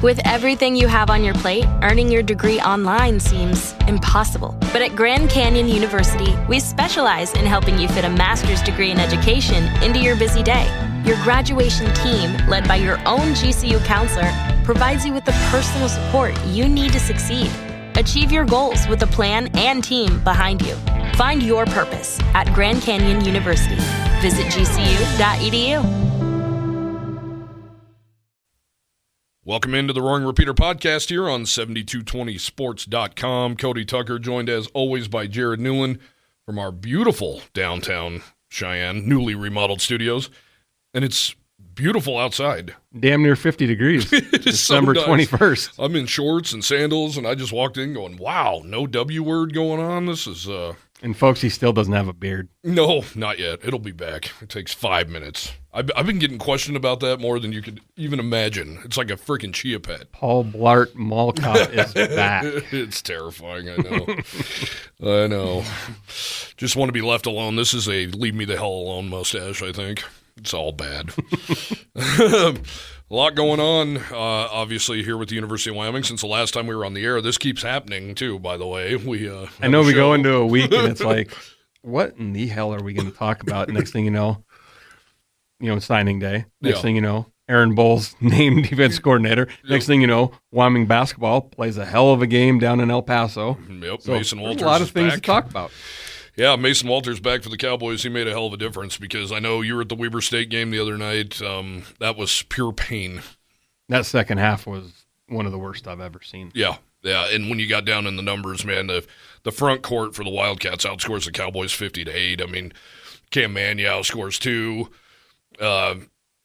With everything you have on your plate, earning your degree online seems impossible. But at Grand Canyon University, we specialize in helping you fit a master's degree in education into your busy day. Your graduation team, led by your own GCU counselor, provides you with the personal support you need to succeed. Achieve your goals with a plan and team behind you. Find your purpose at Grand Canyon University. Visit gcu.edu. Welcome into the Roaring Repeater podcast here on 7220sports.com. Cody Tucker, joined as always by Jared Newland from our beautiful downtown Cheyenne, newly remodeled studios. And it's beautiful outside. Damn near 50 degrees. It is December so nice. 21st. I'm in shorts and sandals, and I just walked in going, wow, no W word going on. This is... And folks, he still doesn't have a beard. No, not yet. It'll be back. It takes 5 minutes. I've been getting questioned about that more than you could even imagine. It's like a freaking chia pet. Paul Blart Mall Cop is back. It's terrifying, I know. I know. Just want to be left alone. This is a leave me the hell alone mustache, I think. It's all bad. A lot going on, obviously, here with the University of Wyoming. Since the last time we were on the air, this keeps happening, too, by the way. I know we go into a week, and it's like, what in the hell are we going to talk about? Next thing you know, signing day. Next thing you know, Aaron Bowles named defense coordinator. Next thing you know, Wyoming basketball plays a hell of a game down in El Paso. Yep, so Mason Walters a lot of is things back. to talk about. Yeah, Mason Walters back for the Cowboys. He made a hell of a difference because I know you were at the Weber State game the other night. That was pure pain. That second half was one of the worst I've ever seen. Yeah, and when you got down in the numbers, man, the front court for the Wildcats outscores the Cowboys 50-8. I mean, Cam Mannion outscores 2.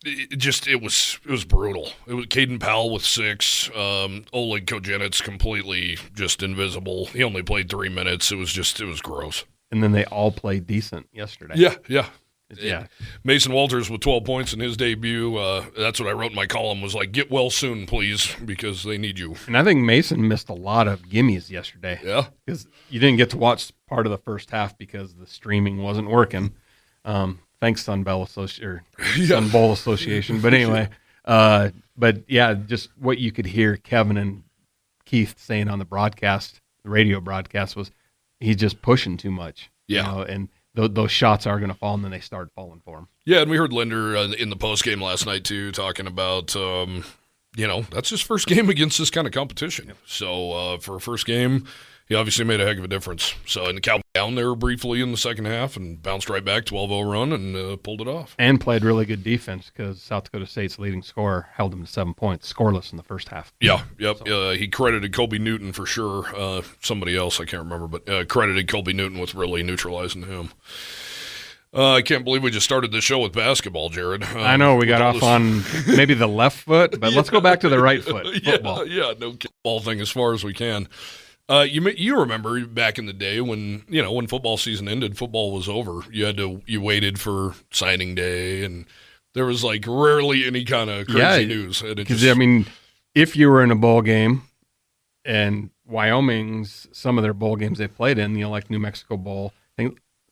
It was brutal. It was Caden Powell with 6. Oleg Kojenets completely just invisible. He only played 3 minutes. It was gross. And then they all played decent yesterday. Yeah. Mason Walters with 12 points in his debut. That's what I wrote in my column, was like, get well soon, please, because they need you. And I think Mason missed a lot of gimmies yesterday. Yeah. Because you didn't get to watch part of the first half because the streaming wasn't working. Thanks, Sun Bowl Association. But anyway, just what you could hear Kevin and Keith saying on the radio broadcast was he's just pushing too much. Yeah. And those shots are going to fall, and then they start falling for him. Yeah, and we heard Linder in the postgame last night, too, talking about, that's his first game against this kind of competition. Yep. So for a first game, he obviously made a heck of a difference. So, and the Cowboys down there briefly in the second half and bounced right back, 12-0 run, and pulled it off. And played really good defense because South Dakota State's leading scorer held him to 7 points, scoreless in the first half. Yeah, yep. So. He credited Colby Newton for sure. Somebody else, I can't remember, but credited Colby Newton with really neutralizing him. I can't believe we just started this show with basketball, Jared. I know, we got off on maybe the left foot, but let's go back to the right foot, football. No ball thing as far as we can. You remember back in the day when football season ended, football was over. You waited for signing day, and there was like rarely any kind of crazy news. Because if you were in a bowl game, and Wyoming's some of their bowl games they played in, like New Mexico Bowl,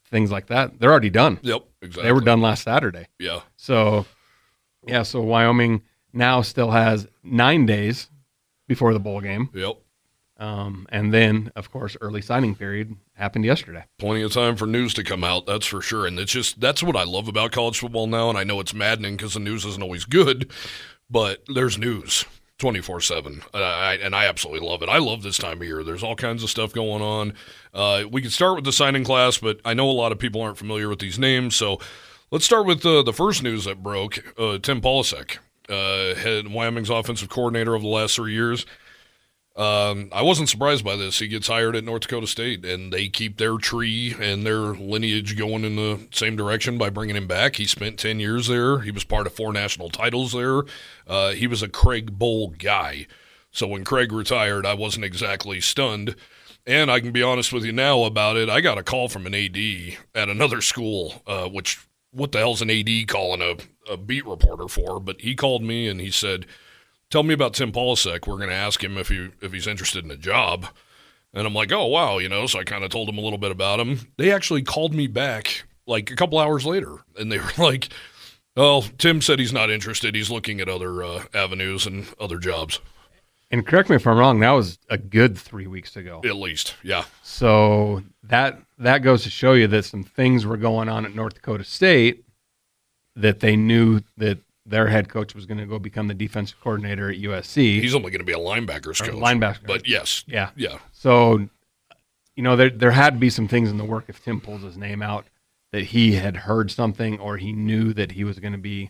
things like that, they're already done. Yep, exactly. They were done last Saturday. Yeah. So Wyoming now still has 9 days before the bowl game. Yep. And then, of course, early signing period happened yesterday. Plenty of time for news to come out, that's for sure. And that's what I love about college football now, and I know it's maddening because the news isn't always good, but there's news 24/7, and I absolutely love it. I love this time of year. There's all kinds of stuff going on. We can start with the signing class, but I know a lot of people aren't familiar with these names, so let's start with the first news that broke. Tim Polasek, head Wyoming's offensive coordinator over the last 3 years. I wasn't surprised by this. He gets hired at North Dakota State, and they keep their tree and their lineage going in the same direction by bringing him back. He spent 10 years there. He was part of 4 national titles there. He was a Craig Bowl guy. So when Craig retired, I wasn't exactly stunned. And I can be honest with you now about it. I got a call from an AD at another school, which what the hell's an AD calling a beat reporter for? But he called me and he said, tell me about Tim Polasek. We're going to ask him if he's interested in a job. And I'm like, oh, wow, so I kind of told him a little bit about him. They actually called me back like a couple hours later, and they were like, oh, Tim said he's not interested. He's looking at other avenues and other jobs. And correct me if I'm wrong, that was a good 3 weeks ago. At least, yeah. So that goes to show you that some things were going on at North Dakota State that they knew that their head coach was going to go become the defensive coordinator at USC. He's only going to be a linebackers coach. Linebacker. But yes. Yeah. Yeah. So, there had to be some things in the work if Tim pulls his name out that he had heard something or he knew that he was going to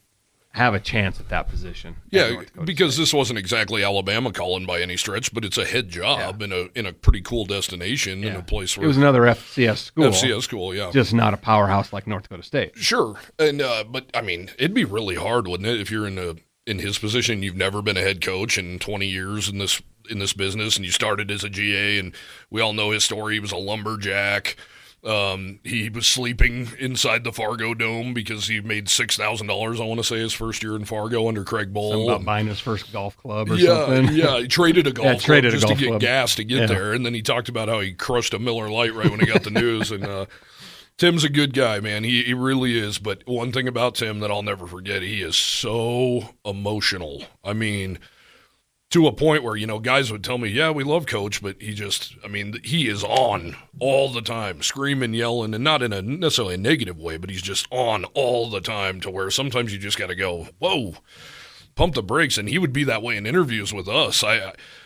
have a chance at that position. Yeah, because this wasn't exactly Alabama calling by any stretch, but it's a head job in a pretty cool destination in a place where it was another FCS school. FCS school, yeah, just not a powerhouse like North Dakota State. Sure, and but I mean, it'd be really hard, wouldn't it, if you're in his position, you've never been a head coach in 20 years in this business, and you started as a GA, and we all know his story. He was a lumberjack. He was sleeping inside the Fargo Dome because he made $6,000, I want to say, his first year in Fargo under Craig Bowl. Something about buying his first golf club or something. Yeah, he traded a golf club just to get gas to get there. And then he talked about how he crushed a Miller Lite right when he got the news. And Tim's a good guy, man. He really is. But one thing about Tim that I'll never forget, he is so emotional. I mean, to a point where, guys would tell me, yeah, we love Coach, but he is on all the time, screaming, yelling, and not in a necessarily a negative way, but he's just on all the time to where sometimes you just got to go, whoa, pump the brakes. And he would be that way in interviews with us.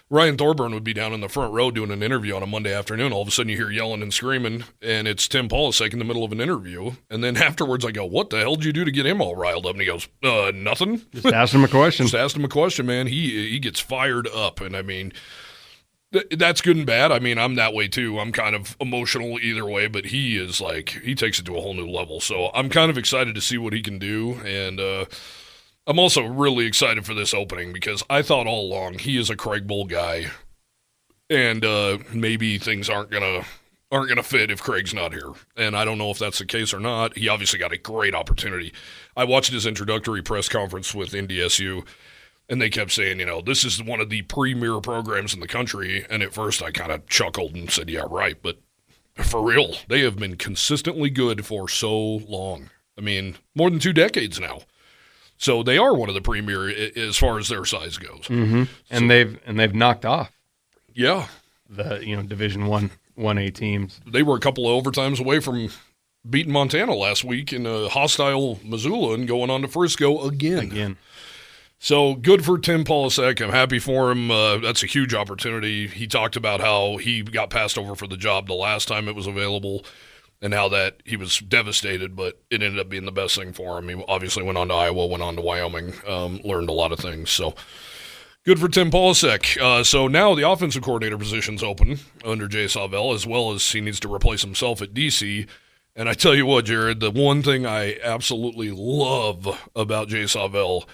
Ryan Thorburn would be down in the front row doing an interview on a Monday afternoon. All of a sudden you hear yelling and screaming, and it's Tim Polasek in the middle of an interview. And then afterwards I go, what the hell did you do to get him all riled up? And he goes, nothing. Just ask him a question. Just asked him a question, man. He gets fired up. And I mean, that's good and bad. I mean, I'm that way too. I'm kind of emotional either way, but he takes it to a whole new level. So I'm kind of excited to see what he can do. And, I'm also really excited for this opening because I thought all along he is a Craig Bowl guy, and maybe things aren't gonna fit if Craig's not here. And I don't know if that's the case or not. He obviously got a great opportunity. I watched his introductory press conference with NDSU, and they kept saying, this is one of the premier programs in the country. And at first I kind of chuckled and said, yeah, right. But for real, they have been consistently good for so long. I mean, more than 2 decades now. So they are one of the premier as far as their size goes. Mm-hmm. And they've knocked off. Yeah. The Division 1A teams. They were a couple of overtimes away from beating Montana last week in a hostile Missoula and going on to Frisco again. So good for Tim Polasek. I'm happy for him. That's a huge opportunity. He talked about how he got passed over for the job the last time it was available, and how that he was devastated, but it ended up being the best thing for him. He obviously went on to Iowa, went on to Wyoming, learned a lot of things. So good for Tim Polasek. So now the offensive coordinator position's open under Jay Sawvel, as well as he needs to replace himself at DC. And I tell you what, Jared, the one thing I absolutely love about Jay Sawvel,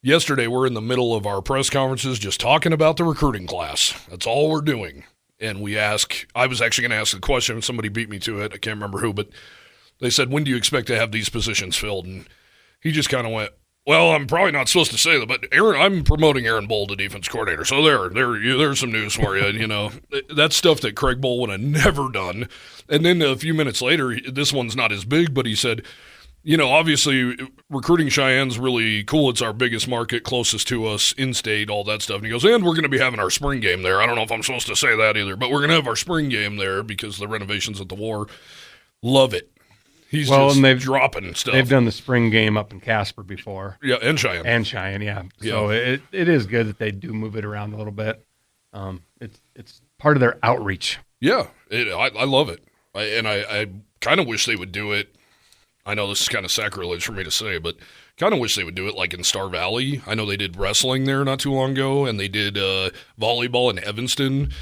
yesterday we're in the middle of our press conferences just talking about the recruiting class. That's all we're doing. And I was actually going to ask the question, somebody beat me to it, I can't remember who, but they said, when do you expect to have these positions filled? And he just kind of went, well, I'm probably not supposed to say that, but I'm promoting Aaron Bowl to defense coordinator. So there's some news for you. That's stuff that Craig Bowl would have never done. And then a few minutes later, this one's not as big, but he said, obviously recruiting Cheyenne's really cool. It's our biggest market, closest to us, in-state, all that stuff. And he goes, and we're going to be having our spring game there. I don't know if I'm supposed to say that either, but we're going to have our spring game there because of the renovations at the War. Love it. He's dropping stuff. They've done the spring game up in Casper before. Yeah, and Cheyenne. Yeah. So it is good that they do move it around a little bit. It's part of their outreach. Yeah, I love it. I kind of wish they would do it. I know this is kind of sacrilege for me to say, but kind of wish they would do it like in Star Valley. I know they did wrestling there not too long ago, and they did volleyball in Evanston.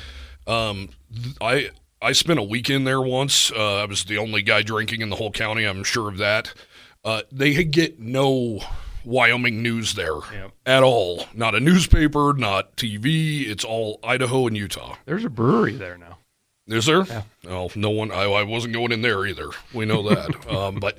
I spent a weekend there once. I was the only guy drinking in the whole county. I'm sure of that. They get no Wyoming news there at all. Not a newspaper, not TV. It's all Idaho and Utah. There's a brewery there now. Is there? Yeah. Oh, no one. I wasn't going in there either. We know that. But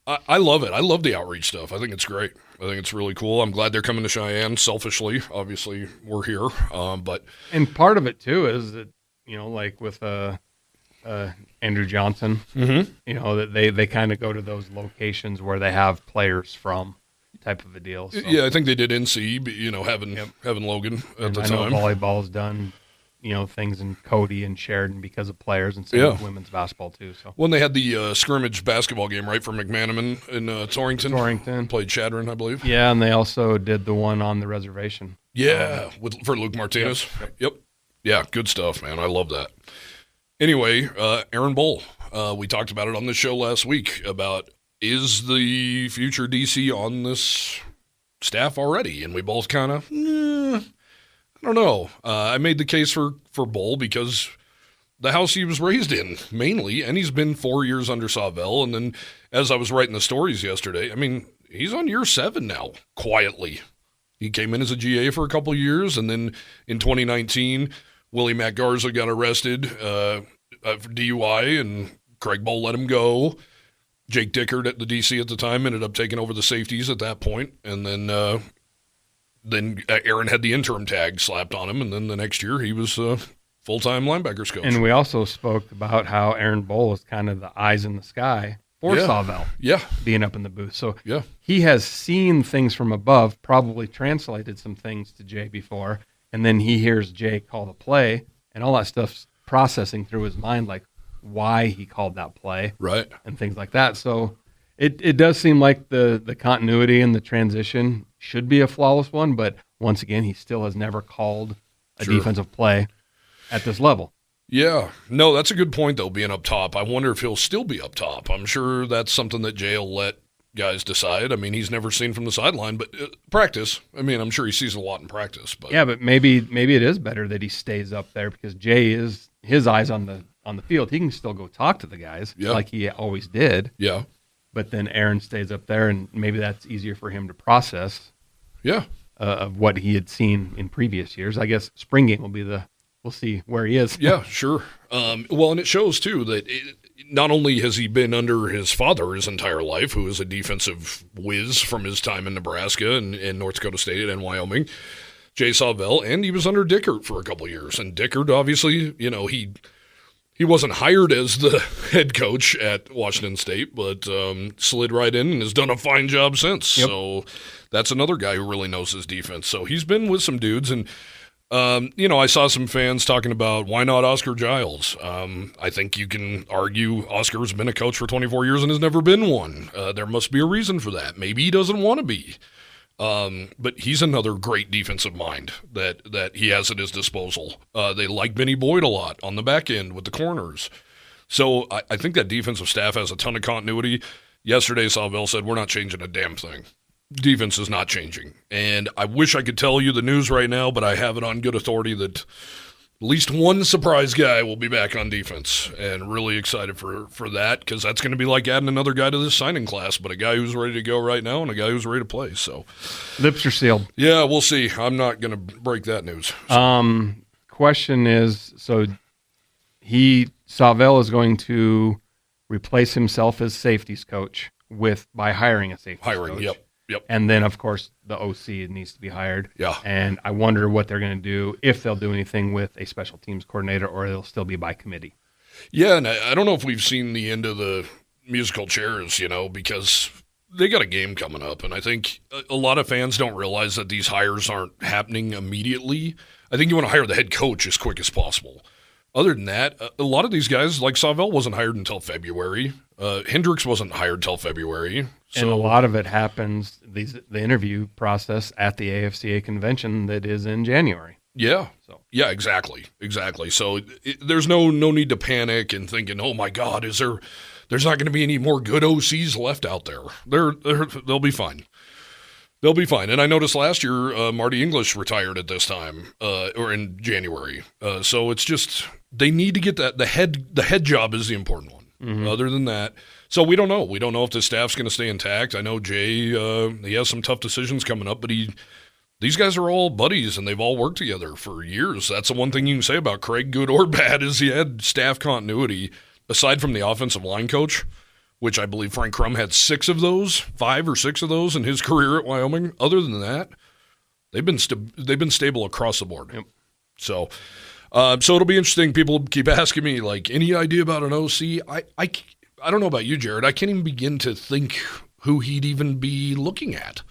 I love it. I love the outreach stuff. I think it's great. I think it's really cool. I'm glad they're coming to Cheyenne. Selfishly, obviously, we're here. And part of it too is that like with Andrew Johnson, that they kind of go to those locations where they have players from. type of a deal. So. Yeah, I think they did NC, having Logan at the time. I know volleyball's done, things in Cody and Sheridan because of players, and same with women's basketball too. So when they had the scrimmage basketball game, right, for McManaman in Torrington, played Chadron, I believe. Yeah, and they also did the one on the reservation. Yeah, for Luke Martinez. Yep. Yeah, good stuff, man. I love that. Anyway, Aaron Bull. We talked about it on the show last week about, is the future DC on this staff already? And we both kind of, I don't know. I made the case for Bull because the house he was raised in, mainly, and he's been 4 years under Savell. And then as I was writing the stories yesterday, I mean, he's on year 7 now, quietly. He came in as a GA for a couple of years, and then in 2019, Willie Matt Garza got arrested for DUI, and Craig Bull let him go. Jake Dickert at the DC at the time ended up taking over the safeties at that point, and then Aaron had the interim tag slapped on him, and then the next year he was full-time linebackers coach. And we also spoke about how Aaron Bull is kind of the eyes in the sky for Savell, being up in the booth. So he has seen things from above, probably translated some things to Jay before, and then he hears Jay call the play, and all that stuff's processing through his mind, like why he called that play, right, and things like that. So it does seem like the continuity and the transition should be a flawless one, but once again, he still has never called a defensive play at this level. Yeah. No, that's a good point, though, being up top. I wonder if he'll still be up top. I'm sure that's something that Jay will let guys decide. I mean, he's never seen from the sideline, but practice. I mean, I'm sure he sees a lot in practice. But yeah, but maybe it is better that he stays up there because Jay is his eyes on the field. He can still go talk to the guys like he always did. Yeah. But then Aaron stays up there, and maybe that's easier for him to process. Yeah. Of what he had seen in previous years. I guess spring game will be we'll see where he is. Yeah, sure. Well, and it shows, too, that not only has he been under his father his entire life, who is a defensive whiz from his time in Nebraska and North Dakota State and Wyoming, Jay Savell, and he was under Dickert for a couple of years. And Dickert, obviously, he wasn't hired as the head coach at Washington State, but slid right in and has done a fine job since. Yep. So that's another guy who really knows his defense. So he's been with some dudes, and I saw some fans talking about why not Oscar Giles. I think you can argue Oscar's been a coach for 24 years and has never been one. There must be a reason for that. Maybe he doesn't want to be. But he's another great defensive mind that he has at his disposal. They like Benny Boyd a lot on the back end with the corners. So I think that defensive staff has a ton of continuity. Yesterday, Savell said, we're not changing a damn thing. Defense is not changing. And I wish I could tell you the news right now, but I have it on good authority that at least one surprise guy will be back on defense, and really excited for that because that's going to be like adding another guy to this signing class, but a guy who's ready to go right now and a guy who's ready to play. So lips are sealed. Yeah, we'll see. I'm not going to break that news. Question is, so Savell is going to replace himself as safeties coach by hiring a safeties coach. Yep. And then, of course, the OC needs to be hired. Yeah. And I wonder what they're going to do, if they'll do anything with a special teams coordinator or they'll still be by committee. Yeah, and I don't know if we've seen the end of the musical chairs, because they got a game coming up. And I think a lot of fans don't realize that these hires aren't happening immediately. I think you want to hire the head coach as quick as possible. Other than that, a lot of these guys, like Savell, wasn't hired until February. Hendricks wasn't hired until February. So. And a lot of it happens, the interview process at the AFCA convention that is in January. Yeah. So. Yeah, exactly. So there's no need to panic and thinking, oh, my God, there's not going to be any more good OCs left out there. They'll be fine. They'll be fine. And I noticed last year Marty English retired at this time, or in January. So it's just they need to get that. The head job is the important one. Mm-hmm. Other than that, so we don't know. We don't know if the staff's going to stay intact. I know Jay, he has some tough decisions coming up, but these guys are all buddies, and they've all worked together for years. That's the one thing you can say about Craig, good or bad, is he had staff continuity, aside from the offensive line coach, which I believe Frank Crum had 5 or 6 of those in his career at Wyoming. Other than that, they've been stable across the board. Yep. So it'll be interesting. People keep asking me, like, any idea about an OC? I don't know about you, Jared. I can't even begin to think who he'd even be looking at.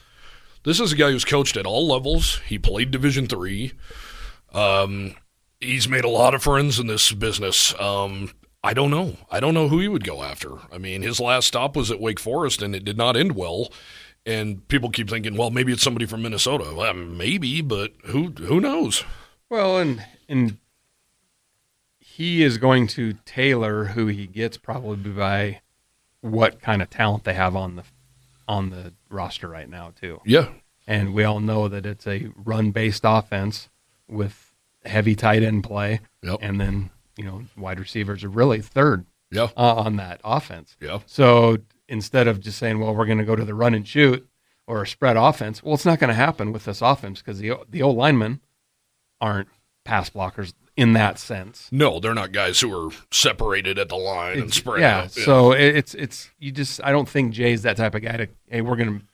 This is a guy who's coached at all levels. He played Division III. He's made a lot of friends in this business. I don't know. I don't know who he would go after. I mean, his last stop was at Wake Forest, and it did not end well. And people keep thinking, well, maybe it's somebody from Minnesota. Well, maybe, but who knows? Well, and he is going to tailor who he gets probably by what kind of talent they have on the roster right now, too. Yeah. And we all know that it's a run-based offense with heavy tight end play. Yep. And then, wide receivers are really third on that offense. Yeah. So instead of just saying, well, we're going to go to the run and shoot or a spread offense, well, it's not going to happen with this offense because the old linemen aren't pass blockers in that sense. No, they're not guys who are separated at the line and spread yeah, out. So it's I don't think Jay's that type of guy to, hey, we're going to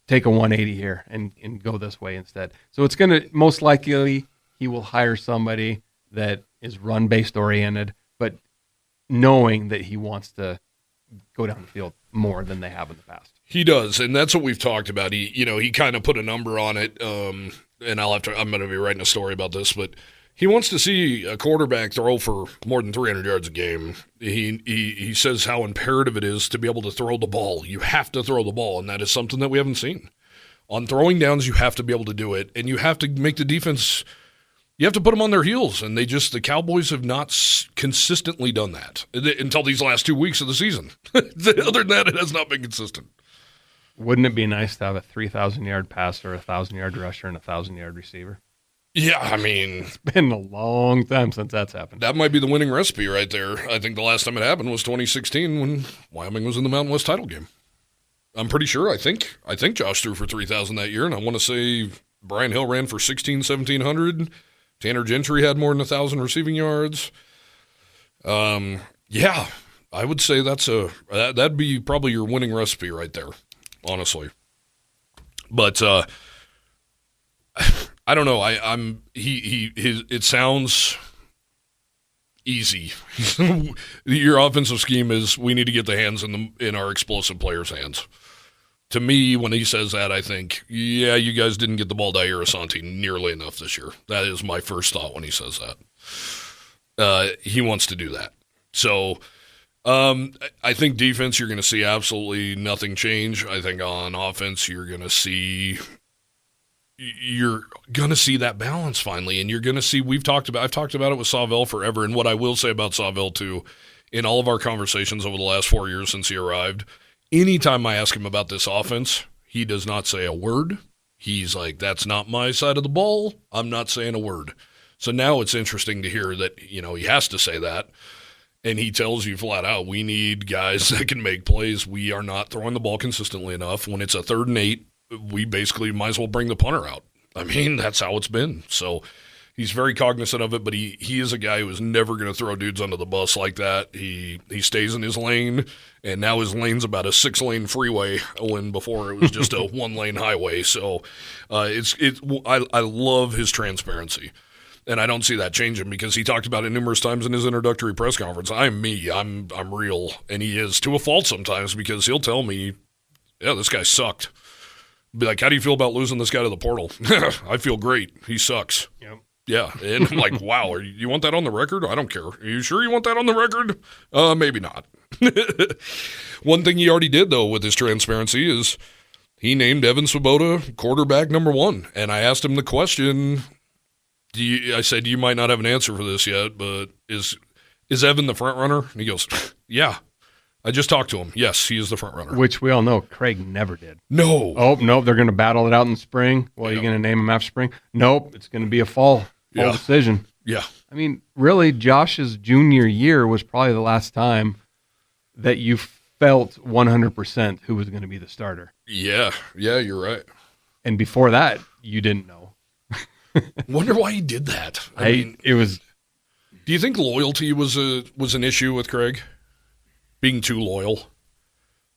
take a 180 here and go this way instead. So it's going to, most likely, he will hire somebody that is run-based oriented, but knowing that he wants to go down the field more than they have in the past. He does, and that's what we've talked about. He kind of put a number on it, and I'm going to be writing a story about this, but he wants to see a quarterback throw for more than 300 yards a game. He says how imperative it is to be able to throw the ball. You have to throw the ball, and that is something that we haven't seen. On throwing downs, you have to be able to do it, and you have to make the defense – you have to put them on their heels, and the Cowboys have not consistently done that until these last 2 weeks of the season. Other than that, it has not been consistent. Wouldn't it be nice to have a 3,000-yard passer, a 1,000-yard rusher, and a 1,000-yard receiver? Yeah, I mean, it's been a long time since that's happened. That might be the winning recipe right there. I think the last time it happened was 2016 when Wyoming was in the Mountain West title game. I'm pretty sure. I think Josh threw for 3,000 that year, and I want to say Brian Hill ran for 1,700. Tanner Gentry had more than 1,000 receiving yards. Yeah, I would say that'd be probably your winning recipe right there, honestly. But I don't know. It sounds easy. Your offensive scheme is we need to get the hands in our explosive players' hands. To me, when he says that, I think, yeah, you guys didn't get the ball to Jair Asante nearly enough this year. That is my first thought when he says that. He wants to do that. So I think defense, you're going to see absolutely nothing change. I think on offense, you're going to see that balance finally, and you're going to see. I've talked about it with Savell forever, and what I will say about Savell too, in all of our conversations over the last 4 years since he arrived. Anytime I ask him about this offense, he does not say a word. He's like, that's not my side of the ball. I'm not saying a word. So now it's interesting to hear that, he has to say that. And he tells you flat out, we need guys that can make plays. We are not throwing the ball consistently enough. When it's a 3rd and 8, we basically might as well bring the punter out. I mean, that's how it's been. So he's very cognizant of it, but he is a guy who is never going to throw dudes under the bus like that. He stays in his lane, and now his lane's about a 6-lane freeway when before it was just a 1-lane highway. So I love his transparency, and I don't see that changing because he talked about it numerous times in his introductory press conference. I'm me. I'm real, and he is to a fault sometimes because he'll tell me, yeah, this guy sucked. Be like, how do you feel about losing this guy to the portal? I feel great. He sucks. Yep. Yeah, and I'm like, wow, you want that on the record? I don't care. Are you sure you want that on the record? Maybe not. One thing he already did, though, with his transparency is he named Evan Swoboda quarterback number 1. And I asked him the question, I said, you might not have an answer for this yet, but is Evan the front runner? And he goes, yeah. I just talked to him. Yes, he is the front runner. Which we all know Craig never did. No. Oh, no, they're going to battle it out in spring. Well, you're going to name him after spring? Nope, it's going to be a fall decision. Yeah. I mean, really, Josh's junior year was probably the last time that you felt 100% who was going to be the starter. Yeah, you're right. And before that, you didn't know. Wonder why he did that. I mean, it was. Do you think loyalty was an issue with Craig? Being too loyal?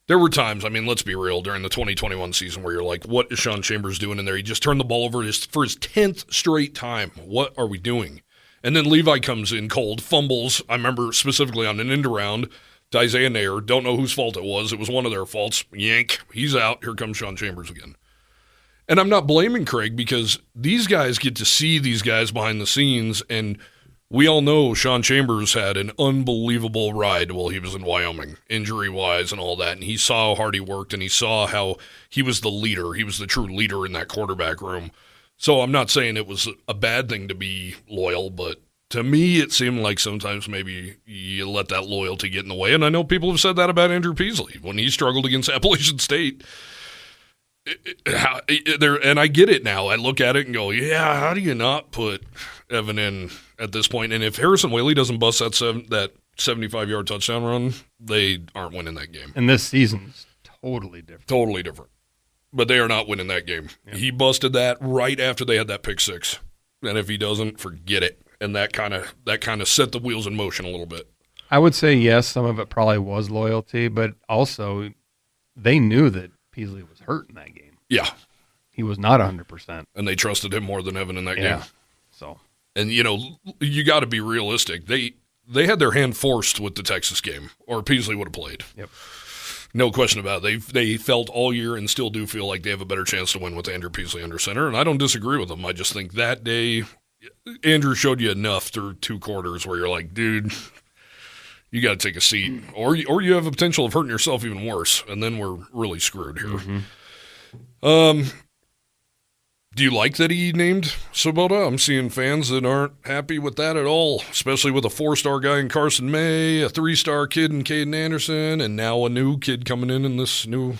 There were times, I mean, let's be real, during the 2021 season where you're like, what is Sean Chambers doing in there? He just turned the ball over for his 10th straight time. What are we doing? And then Levi comes in cold, fumbles. I remember specifically on an end around to Isaiah Nair. Don't know whose fault it was. It was one of their faults. Yank. He's out. Here comes Sean Chambers again. And I'm not blaming Craig because these guys get to see these guys behind the scenes, and we all know Sean Chambers had an unbelievable ride while he was in Wyoming, injury-wise and all that, and he saw how hard he worked, and he saw how he was the leader. He was the true leader in that quarterback room. So I'm not saying it was a bad thing to be loyal, but to me it seemed like sometimes maybe you let that loyalty get in the way, and I know people have said that about Andrew Peasley when he struggled against Appalachian State. And I get it now. I look at it and go, yeah, how do you not put Evan in at this point? And if Harrison Whaley doesn't bust that 75-yard touchdown run, they aren't winning that game. And this season's totally different. Totally different. But they are not winning that game. Yeah. He busted that right after they had that pick six. And if he doesn't, forget it. And that kind of set the wheels in motion a little bit. I would say yes, some of it probably was loyalty, but also they knew that Peasley was hurt in that game. Yeah. He was not 100%. And they trusted him more than Evan in that game. So, and, you got to be realistic. They had their hand forced with the Texas game, or Peasley would have played. Yep. No question about it. They felt all year and still do feel like they have a better chance to win with Andrew Peasley under center, and I don't disagree with them. I just think that day Andrew showed you enough through two quarters where you're like, dude, you got to take a seat, or you have a potential of hurting yourself even worse, and then we're really screwed here. Mm-hmm. Do you like that he named Swoboda? I'm seeing fans that aren't happy with that at all, especially with a 4-star guy in Carson May, a 3-star kid in Caden Anderson, and now a new kid coming in this new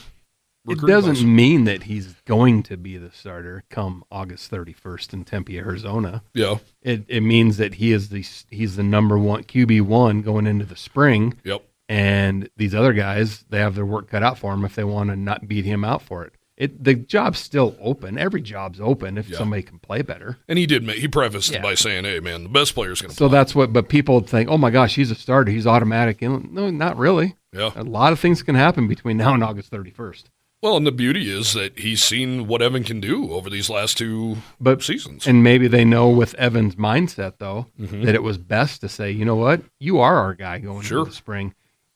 recruiting It doesn't class. mean that he's going to be the starter come August 31st in Tempe, Arizona. Yeah. It means that he's the number one QB1 going into the spring. Yep. And these other guys, they have their work cut out for him if they want to not beat him out for it. The job's still open. Every job's open if somebody can play better. And he prefaced it by saying, hey, man, the best player's going to play. So that's but people think, oh, my gosh, he's a starter. He's automatic. And no, not really. Yeah. A lot of things can happen between now and August 31st. Well, and the beauty is that he's seen what Evan can do over these last two seasons. And maybe they know with Evan's mindset, though, that it was best to say, you know what, you are our guy going into the spring.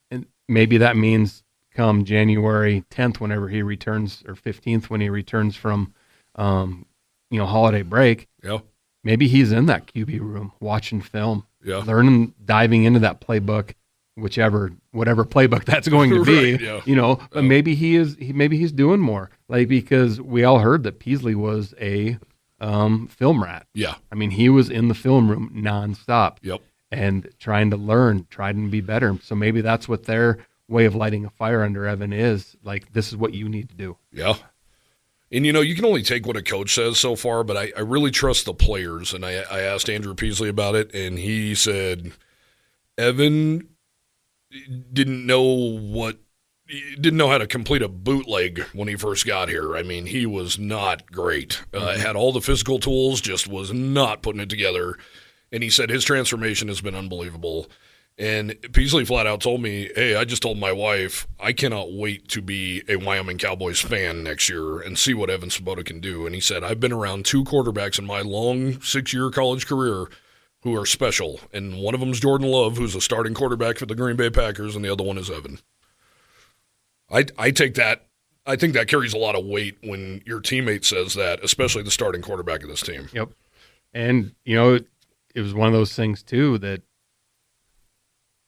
And maybe that means come January 10th, whenever he returns, or 15th when he returns from, holiday break. Yeah. Maybe he's in that QB room watching film, learning, diving into that playbook, whatever playbook that's going to be. Right, but maybe he's doing more, because we all heard that Peasley was a film rat. Yeah. I mean, he was in the film room nonstop. Yep. And trying to learn, trying to be better. So maybe that's what their way of lighting a fire under Evan is. Like, this is what you need to do. Yeah. And, you can only take what a coach says so far, but I really trust the players. And I asked Andrew Peasley about it, and he said Evan didn't know how to complete a bootleg when he first got here. I mean, he was not great. Had all the physical tools, just was not putting it together. And he said his transformation has been unbelievable. And Peasley flat out told me, hey, I just told my wife, I cannot wait to be a Wyoming Cowboys fan next year and see what Evan Swoboda can do. And he said, I've been around two quarterbacks in my long 6-year college career who are special. And one of them is Jordan Love, who's a starting quarterback for the Green Bay Packers, and the other one is Evan. I take that. I think that carries a lot of weight when your teammate says that, especially the starting quarterback of this team. Yep. And, it was one of those things, too, that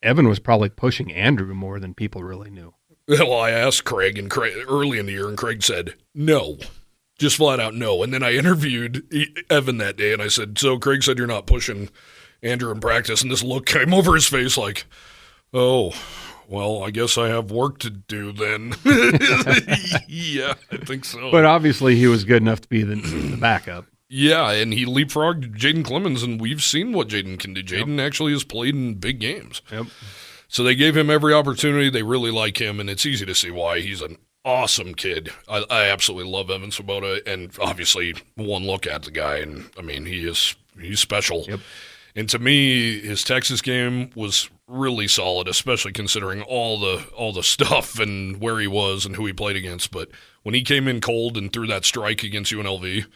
Evan was probably pushing Andrew more than people really knew. Well, I asked Craig early in the year, and Craig said, no. Just flat out no. And then I interviewed Evan that day, and I said, so Craig said you're not pushing Andrew in practice, and this look came over his face like, oh, well, I guess I have work to do then. Yeah, I think so. But obviously he was good enough to be the backup. Yeah, and he leapfrogged Jaden Clemens, and we've seen what Jaden can do. Jaden actually has played in big games. Yep. So they gave him every opportunity. They really like him, and it's easy to see why. He's an awesome kid. I absolutely love Evan Swoboda, and obviously one look at the guy, and I mean he's special. Yep. And to me, his Texas game was really solid, especially considering all the stuff and where he was and who he played against. But when he came in cold and threw that strike against UNLV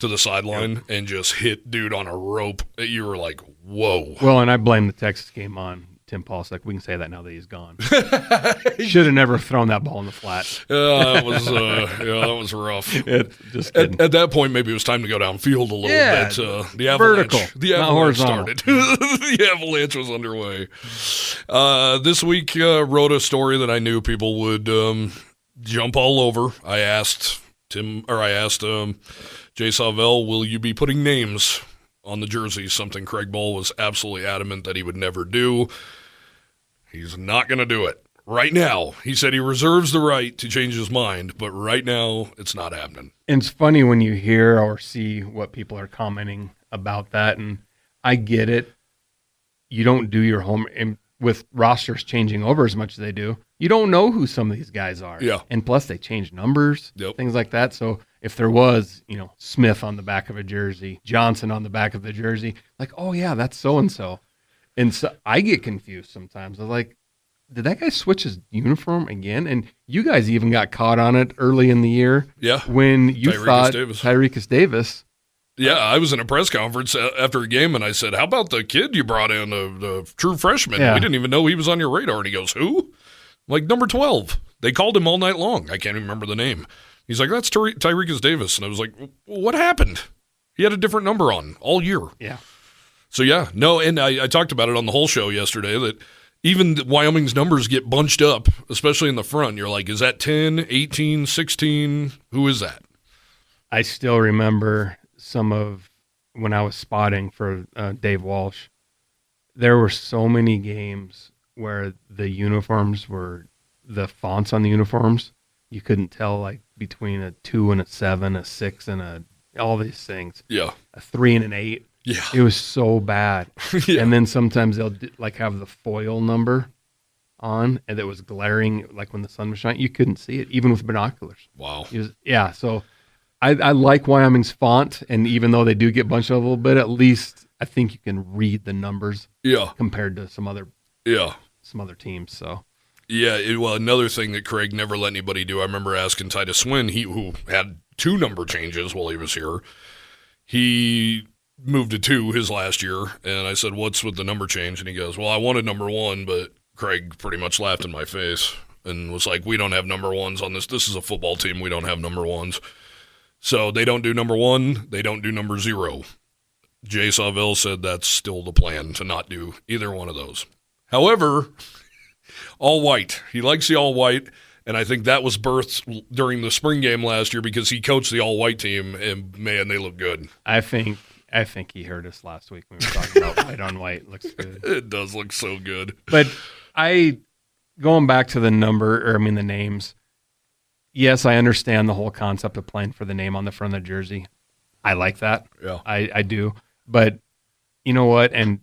to the sideline and just hit dude on a rope, you were like, whoa. Well, and I blame the Texas game on Tim Paulsek. We can say that now that he's gone. Should have never thrown that ball in the flat. That was rough. At that point, maybe it was time to go downfield a little bit. The avalanche, vertical, the avalanche started. The avalanche was underway. This week wrote a story that I knew people would jump all over. I asked Jay Savell, will you be putting names on the jersey? Something Craig Ball was absolutely adamant that he would never do. He's not going to do it. Right now, he said he reserves the right to change his mind, but right now, it's not happening. And it's funny when you hear or see what people are commenting about that, and I get it. You don't do your homework, and with rosters changing over as much as they do, you don't know who some of these guys are. Yeah. And plus, they change numbers, things like that. So if there was, Smith on the back of a jersey, Johnson on the back of the jersey, like, oh, yeah, that's so-and-so. And so I get confused sometimes. I'm like, did that guy switch his uniform again? And you guys even got caught on it early in the year. Yeah. When you thought Tyrekus Davis. Yeah, I was in a press conference after a game, and I said, how about the kid you brought in, the true freshman? Yeah. We didn't even know he was on your radar. And he goes, who? I'm like, number 12. They called him all night long. I can't even remember the name. He's like, that's Tyrekus Davis. And I was like, what happened? He had a different number on all year. Yeah. So, yeah, no, and I talked about it on the whole show yesterday that even Wyoming's numbers get bunched up, especially in the front. You're like, is that 10, 18, 16? Who is that? I still remember some of when I was spotting for Dave Walsh. There were so many games where the uniforms were, the fonts on the uniforms, you couldn't tell like between a 2 and a 7, a 6 and all these things. Yeah. A 3 and an 8. Yeah. It was so bad. Yeah. And then sometimes they'll like have the foil number on, and it was glaring, like when the sun was shining. You couldn't see it, even with binoculars. Wow. So I like Wyoming's font, and even though they do get bunched up a little bit, at least I think you can read the numbers compared to some other teams. So. Yeah, well, another thing that Craig never let anybody do, I remember asking Titus Swin, who had 2 number changes while he was here. He moved to 2 his last year, and I said, what's with the number change? And he goes, well, I wanted number 1, but Craig pretty much laughed in my face and was like, we don't have number 1s on this. This is a football team. We don't have number 1s. So they don't do number 1. They don't do number 0. Jay Savell said that's still the plan, to not do either one of those. However, all white. He likes the all white. And I think that was birthed during the spring game last year because he coached the all-white team, and, man, they look good. I think he heard us last week when we were talking about white on white. Looks good. It does look so good. But going back to the names, yes, I understand the whole concept of playing for the name on the front of the jersey. I like that. Yeah. I do. But you know what? And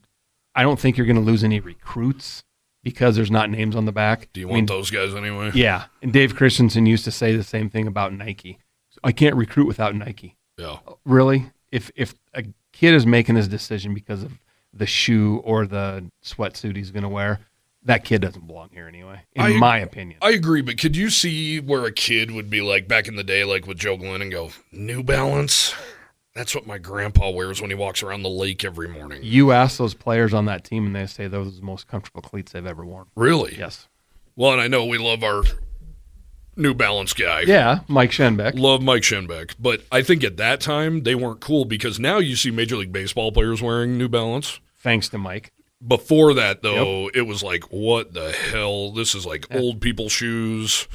I don't think you're going to lose any recruits because there's not names on the back. Do you want those guys anyway? Yeah. And Dave Christensen used to say the same thing about Nike. I can't recruit without Nike. Yeah. Really? If a kid is making his decision because of the shoe or the sweatsuit he's going to wear, that kid doesn't belong here anyway, in my opinion. I agree, but could you see where a kid would be like back in the day, like with Joe Glenn, and go, New Balance? That's what my grandpa wears when he walks around the lake every morning. You ask those players on that team, and they say those are the most comfortable cleats they've ever worn. Really? Yes. Well, and I know we love our New Balance guy. Yeah, Mike Schenbeck. Love Mike Schenbeck. But I think at that time, they weren't cool because now you see Major League Baseball players wearing New Balance. Thanks to Mike. Before that, though, It was like, what the hell? This is like old people shoes.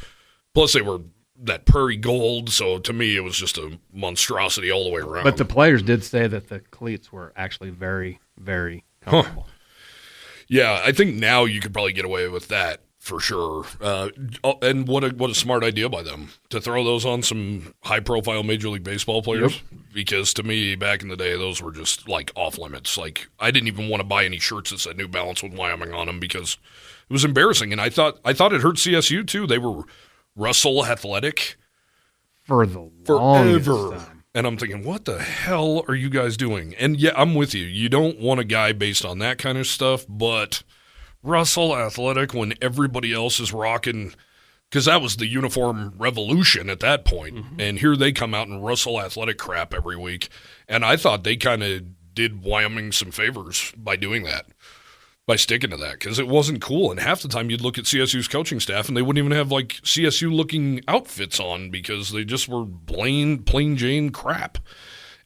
Plus, they were that prairie gold, so to me it was just a monstrosity all the way around. But the players did say that the cleats were actually very, very comfortable. Yeah, I think now you could probably get away with that for sure. And what a smart idea by them to throw those on some high-profile Major League Baseball players. Yep. Because to me, back in the day, those were just like off limits. Like I didn't even want to buy any shirts that said New Balance with Wyoming on them because it was embarrassing. And I thought it hurt CSU too. They were Russell Athletic for the longest forever. Time. And I'm thinking, what the hell are you guys doing? And yeah, I'm with you. You don't want a guy based on that kind of stuff, but Russell Athletic when everybody else is rocking, because that was the uniform revolution at that point. Mm-hmm. And here they come out in Russell Athletic crap every week. And I thought they kind of did Wyoming some favors by doing that. by sticking to that, because it wasn't cool. And half the time you'd look at CSU's coaching staff and they wouldn't even have like CSU-looking outfits on because they just were plain Jane crap.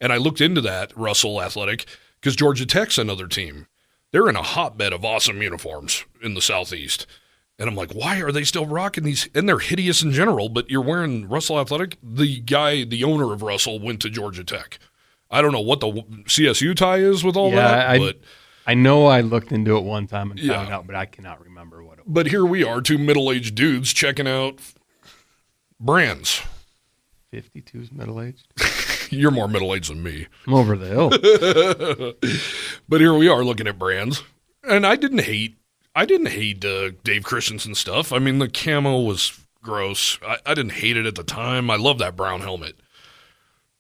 And I looked into that, Russell Athletic, because Georgia Tech's another team. They're in a hotbed of awesome uniforms in the Southeast. And I'm like, why are they still rocking these? And they're hideous in general, but you're wearing Russell Athletic. The owner of Russell, went to Georgia Tech. I don't know what the CSU tie is with all that, but I know I looked into it one time and found out, but I cannot remember what it was. But here we are, two middle-aged dudes checking out brands. 52's middle-aged? You're more middle-aged than me. I'm over the hill. But here we are looking at brands. And I didn't hate Dave Christensen stuff. I mean, the camo was gross. I didn't hate it at the time. I love that brown helmet.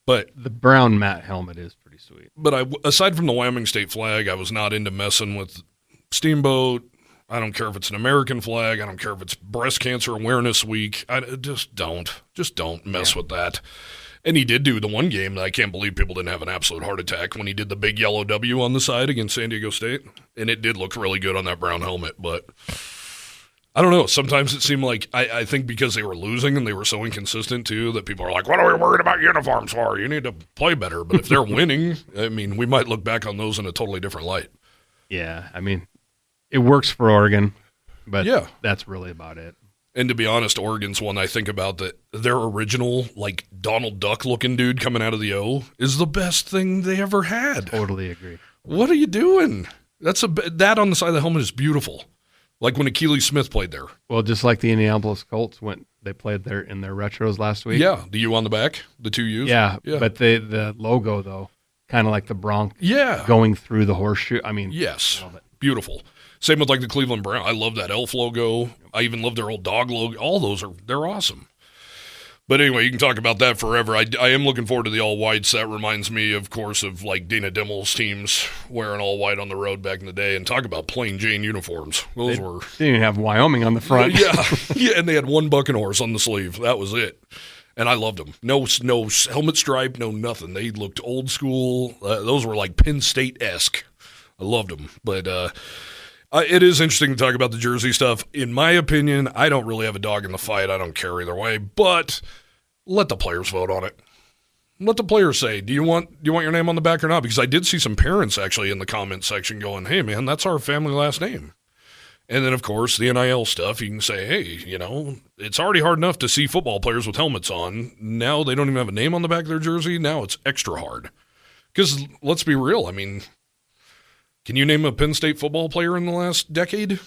But the brown matte helmet is pretty sweet. But aside from the Wyoming state flag, I was not into messing with Steamboat. I don't care if it's an American flag. I don't care if it's Breast Cancer Awareness Week. Just don't mess with that. And he did do the one game that I can't believe people didn't have an absolute heart attack when he did the big yellow W on the side against San Diego State. And it did look really good on that brown helmet. But I don't know. Sometimes it seemed like, I think because they were losing and they were so inconsistent too, that people are like, what are we worried about uniforms for? You need to play better. But if they're winning, I mean, we might look back on those in a totally different light. Yeah, I mean, it works for Oregon, but yeah, that's really about it. And to be honest, Oregon's one I think about, that their original, like, Donald Duck-looking dude coming out of the O is the best thing they ever had. Totally agree. What are you doing? That on the side of the helmet is beautiful. Like when Akili Smith played there. Well, just like the Indianapolis Colts they played there in their retros last week. Yeah, the U on the back, the two U's. Yeah. But the logo, though, kind of like the Bronx going through the horseshoe. I mean, yes, beautiful. Same with like the Cleveland Brown. I love that elf logo. I even love their old dog logo. All those they're awesome. But anyway, you can talk about that forever. I am looking forward to the all whites. That reminds me, of course, of like Dana Dimmel's teams wearing all white on the road back in the day. And talk about plain Jane uniforms. They didn't even have Wyoming on the front. Yeah, and they had one bucking horse on the sleeve. That was it. And I loved them. No helmet stripe, no nothing. They looked old school. Those were like Penn State-esque. I loved them. But it is interesting to talk about the jersey stuff. In my opinion, I don't really have a dog in the fight. I don't care either way. But let the players vote on it. Let the players say, do you want your name on the back or not? Because I did see some parents actually in the comment section going, hey, man, that's our family last name. And then, of course, the NIL stuff, you can say, hey, it's already hard enough to see football players with helmets on. Now they don't even have a name on the back of their jersey. Now it's extra hard. Because let's be real. I mean, can you name a Penn State football player in the last decade?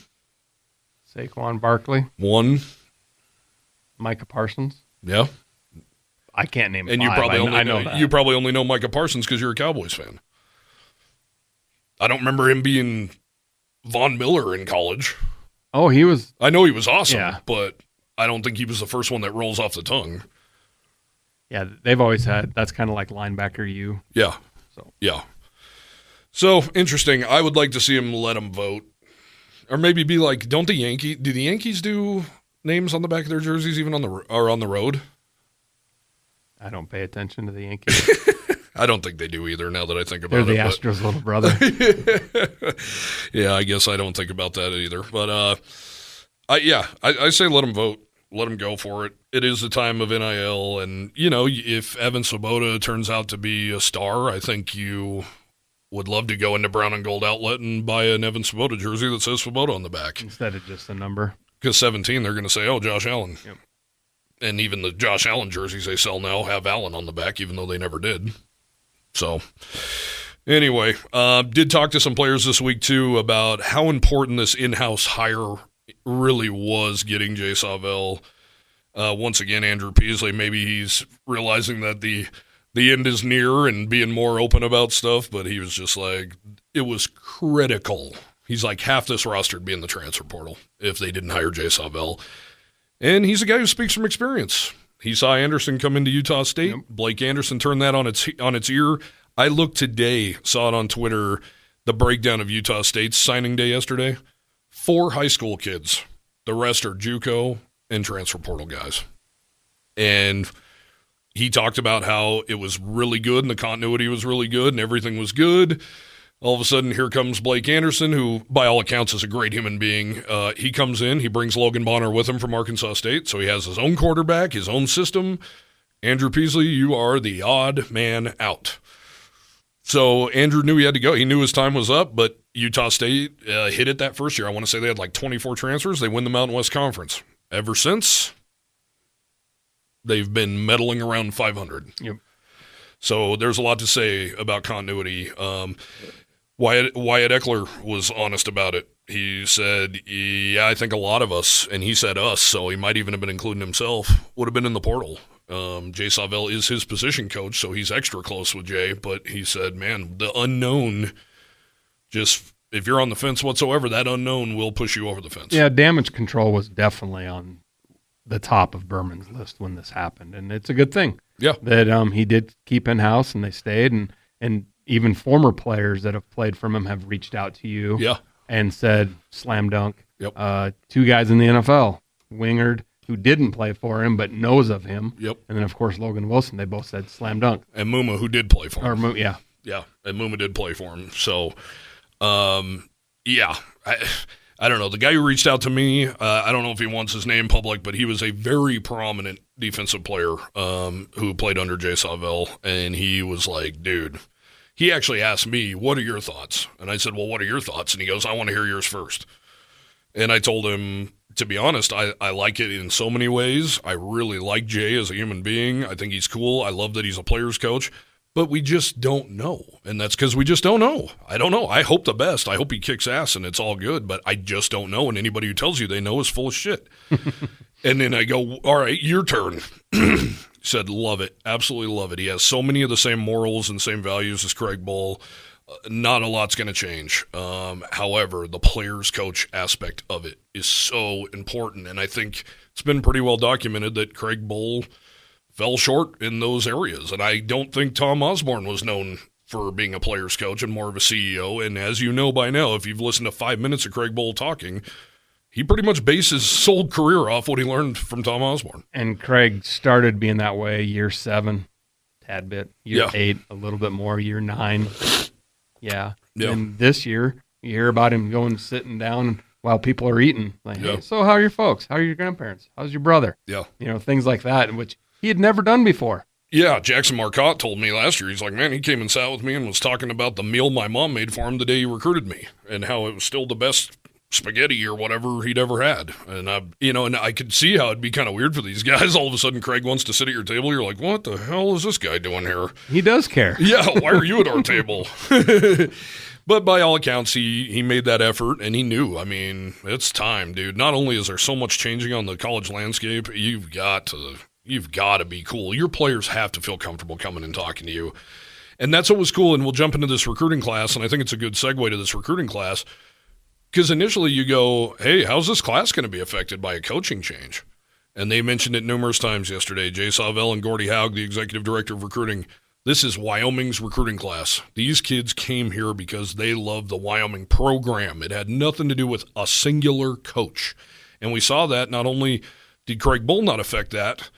Saquon Barkley. One. Micah Parsons. Yeah. I can't name and five. You probably only know Micah Parsons because you're a Cowboys fan. I don't remember him being Von Miller in college. Oh, he was. I know he was awesome, but I don't think he was the first one that rolls off the tongue. Yeah, they've always had. That's kind of like linebacker U. Yeah. So interesting. I would like to see him let them vote, or maybe be like, do the Yankees do names on the back of their jerseys even on the road? I don't pay attention to the Yankees. I don't think they do either. Now that I think about They're it, the Astros' little brother. Yeah, I guess I don't think about that either. But I say let them vote. Let them go for it. It is the time of NIL, and if Evan Swoboda turns out to be a star, I think you would love to go into Brown and Gold Outlet and buy an Evan Swoboda jersey that says Swoboda on the back instead of just a number. Because 17, they're going to say, "Oh, Josh Allen." Yep. And even the Josh Allen jerseys they sell now have Allen on the back, even though they never did. So, anyway, did talk to some players this week, too, about how important this in-house hire really was getting Jay Savell. Once again, Andrew Peasley, maybe he's realizing that the end is near and being more open about stuff, but he was just like, it was critical. He's like, half this roster would be in the transfer portal if they didn't hire Jay Savell. And he's a guy who speaks from experience. He saw Anderson come into Utah State. Yep. Blake Anderson turned that on its ear. I looked today, saw it on Twitter, the breakdown of Utah State's signing day yesterday. 4 high school kids. The rest are JUCO and transfer portal guys. And he talked about how it was really good and the continuity was really good and everything was good. All of a sudden, here comes Blake Anderson, who, by all accounts, is a great human being. He comes in. He brings Logan Bonner with him from Arkansas State, so he has his own quarterback, his own system. Andrew Peasley, you are the odd man out. So Andrew knew he had to go. He knew his time was up, but Utah State hit it that first year. I want to say they had like 24 transfers. They win the Mountain West Conference. Ever since, they've been meddling around 500. Yep. So there's a lot to say about continuity. Wyatt Eckler was honest about it. He said, yeah, I think a lot of us, and he said us, so he might even have been including himself, would have been in the portal. Jay Savell is his position coach, so he's extra close with Jay, but he said, man, the unknown, just if you're on the fence whatsoever, that unknown will push you over the fence. Yeah, damage control was definitely on the top of Berman's list when this happened, and it's a good thing. Yeah. That he did keep in-house, and they stayed, and even former players that have played from him have reached out to you and said, slam dunk. Yep. 2 guys in the NFL, Wingard, who didn't play for him but knows of him. Yep. And then, of course, Logan Wilson, they both said slam dunk. And Muma, who did play for him. Yeah. Yeah, and Muma did play for him. So, yeah, I don't know. The guy who reached out to me, I don't know if he wants his name public, but he was a very prominent defensive player who played under Jay Savell, and he was like, dude, he actually asked me, what are your thoughts? And I said, well, what are your thoughts? And he goes, I want to hear yours first. And I told him, to be honest, I like it in so many ways. I really like Jay as a human being. I think he's cool. I love that he's a player's coach. But we just don't know. And that's because we just don't know. I don't know. I hope the best. I hope he kicks ass and it's all good. But I just don't know. And anybody who tells you they know is full of shit. And then I go, all right, your turn. He said, love it. Absolutely love it. He has so many of the same morals and same values as Craig Bull. Not a lot's going to change. However, the player's coach aspect of it is so important. And I think it's been pretty well documented that Craig Bull fell short in those areas. And I don't think Tom Osborne was known for being a player's coach and more of a CEO. And as you know by now, if you've listened to 5 minutes of Craig Bull talking, he pretty much based his whole career off what he learned from Tom Osborne. And Craig started being that way year 7, tad bit. Year 8, a little bit more. Year 9, yeah. And this year, you hear about him going sitting down while people are eating. Like, hey, so how are your folks? How are your grandparents? How's your brother? Yeah. You know, things like that, which he had never done before. Yeah, Jackson Marcotte told me last year, he's like, man, he came and sat with me and was talking about the meal my mom made for him the day he recruited me and how it was still the best spaghetti or whatever he'd ever had. And I could see how it'd be kind of weird for these guys. All of a sudden, Craig wants to sit at your table. You're like, what the hell is this guy doing here? He does care. Yeah, why are you at our table? But by all accounts, he made that effort, and he knew. I mean, it's time, dude. Not only is there so much changing on the college landscape, you've got to be cool. Your players have to feel comfortable coming and talking to you. And that's what was cool, and we'll jump into this recruiting class, and I think it's a good segue to this recruiting class, because initially you go, hey, how's this class going to be affected by a coaching change? And they mentioned it numerous times yesterday. Jay Savell and Gordy Haug, the executive director of recruiting, this is Wyoming's recruiting class. These kids came here because they love the Wyoming program. It had nothing to do with a singular coach. And we saw that not only did Craig Bull not affect that,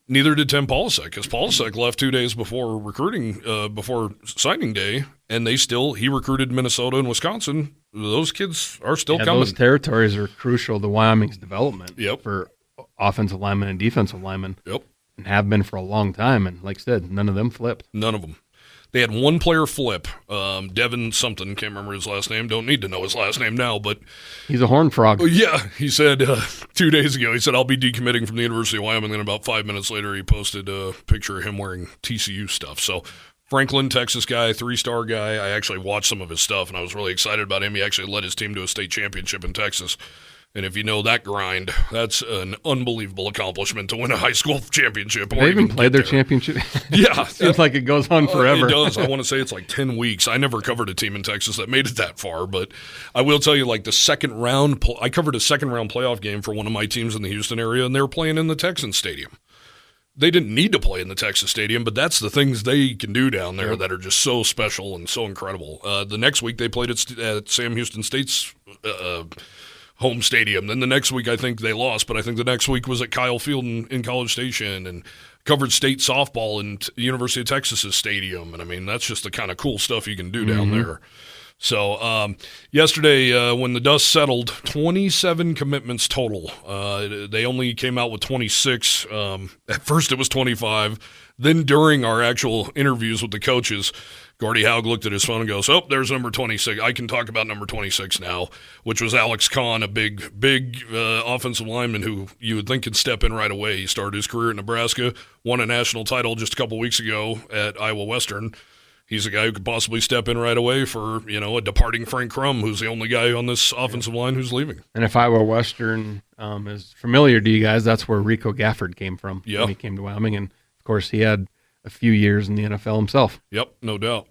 neither did Tim Polasek, because Polasek left 2 days before before signing day, and he recruited Minnesota and Wisconsin. Those kids are still coming. Those territories are crucial to Wyoming's development for offensive linemen and defensive linemen. Yep. And have been for a long time. And like I said, none of them flipped. None of them. They had one player flip, Devin something, can't remember his last name, don't need to know his last name now, but he's a horned frog. Yeah, he said 2 days ago, he said, I'll be decommitting from the University of Wyoming. Then about 5 minutes later, he posted a picture of him wearing TCU stuff. So Franklin, Texas guy, 3-star guy. I actually watched some of his stuff, and I was really excited about him. He actually led his team to a state championship in Texas. And if you know that grind, that's an unbelievable accomplishment to win a high school championship. They even played their championship. Yeah. Seems like it goes on forever. It does. I want to say it's like 10 weeks. I never covered a team in Texas that made it that far, but I will tell you, like the second round, I covered a second-round playoff game for one of my teams in the Houston area, and they were playing in the Texans Stadium. They didn't need to play in the Texas Stadium, but that's the things they can do down there that are just so special and so incredible. The next week, they played at Sam Houston State's home stadium. Then the next week, I think they lost, but I think the next week was at Kyle Field in College Station. And covered state softball in University of Texas's stadium. And I mean, that's just the kind of cool stuff you can do down there. So yesterday, when the dust settled, 27 commitments total. They only came out with 26. At first it was 25. Then during our actual interviews with the coaches, Gordy Haug looked at his phone and goes, oh, there's number 26. I can talk about number 26 now, which was Alex Kahn, a big offensive lineman who you would think could step in right away. He started his career at Nebraska, won a national title just a couple weeks ago at Iowa Western. He's a guy who could possibly step in right away for, a departing Frank Crum, who's the only guy on this offensive line who's leaving. And if Iowa Western is familiar to you guys, that's where Rico Gafford came from when he came to Wyoming. And, of course, he had a few years in the NFL himself. Yep, no doubt.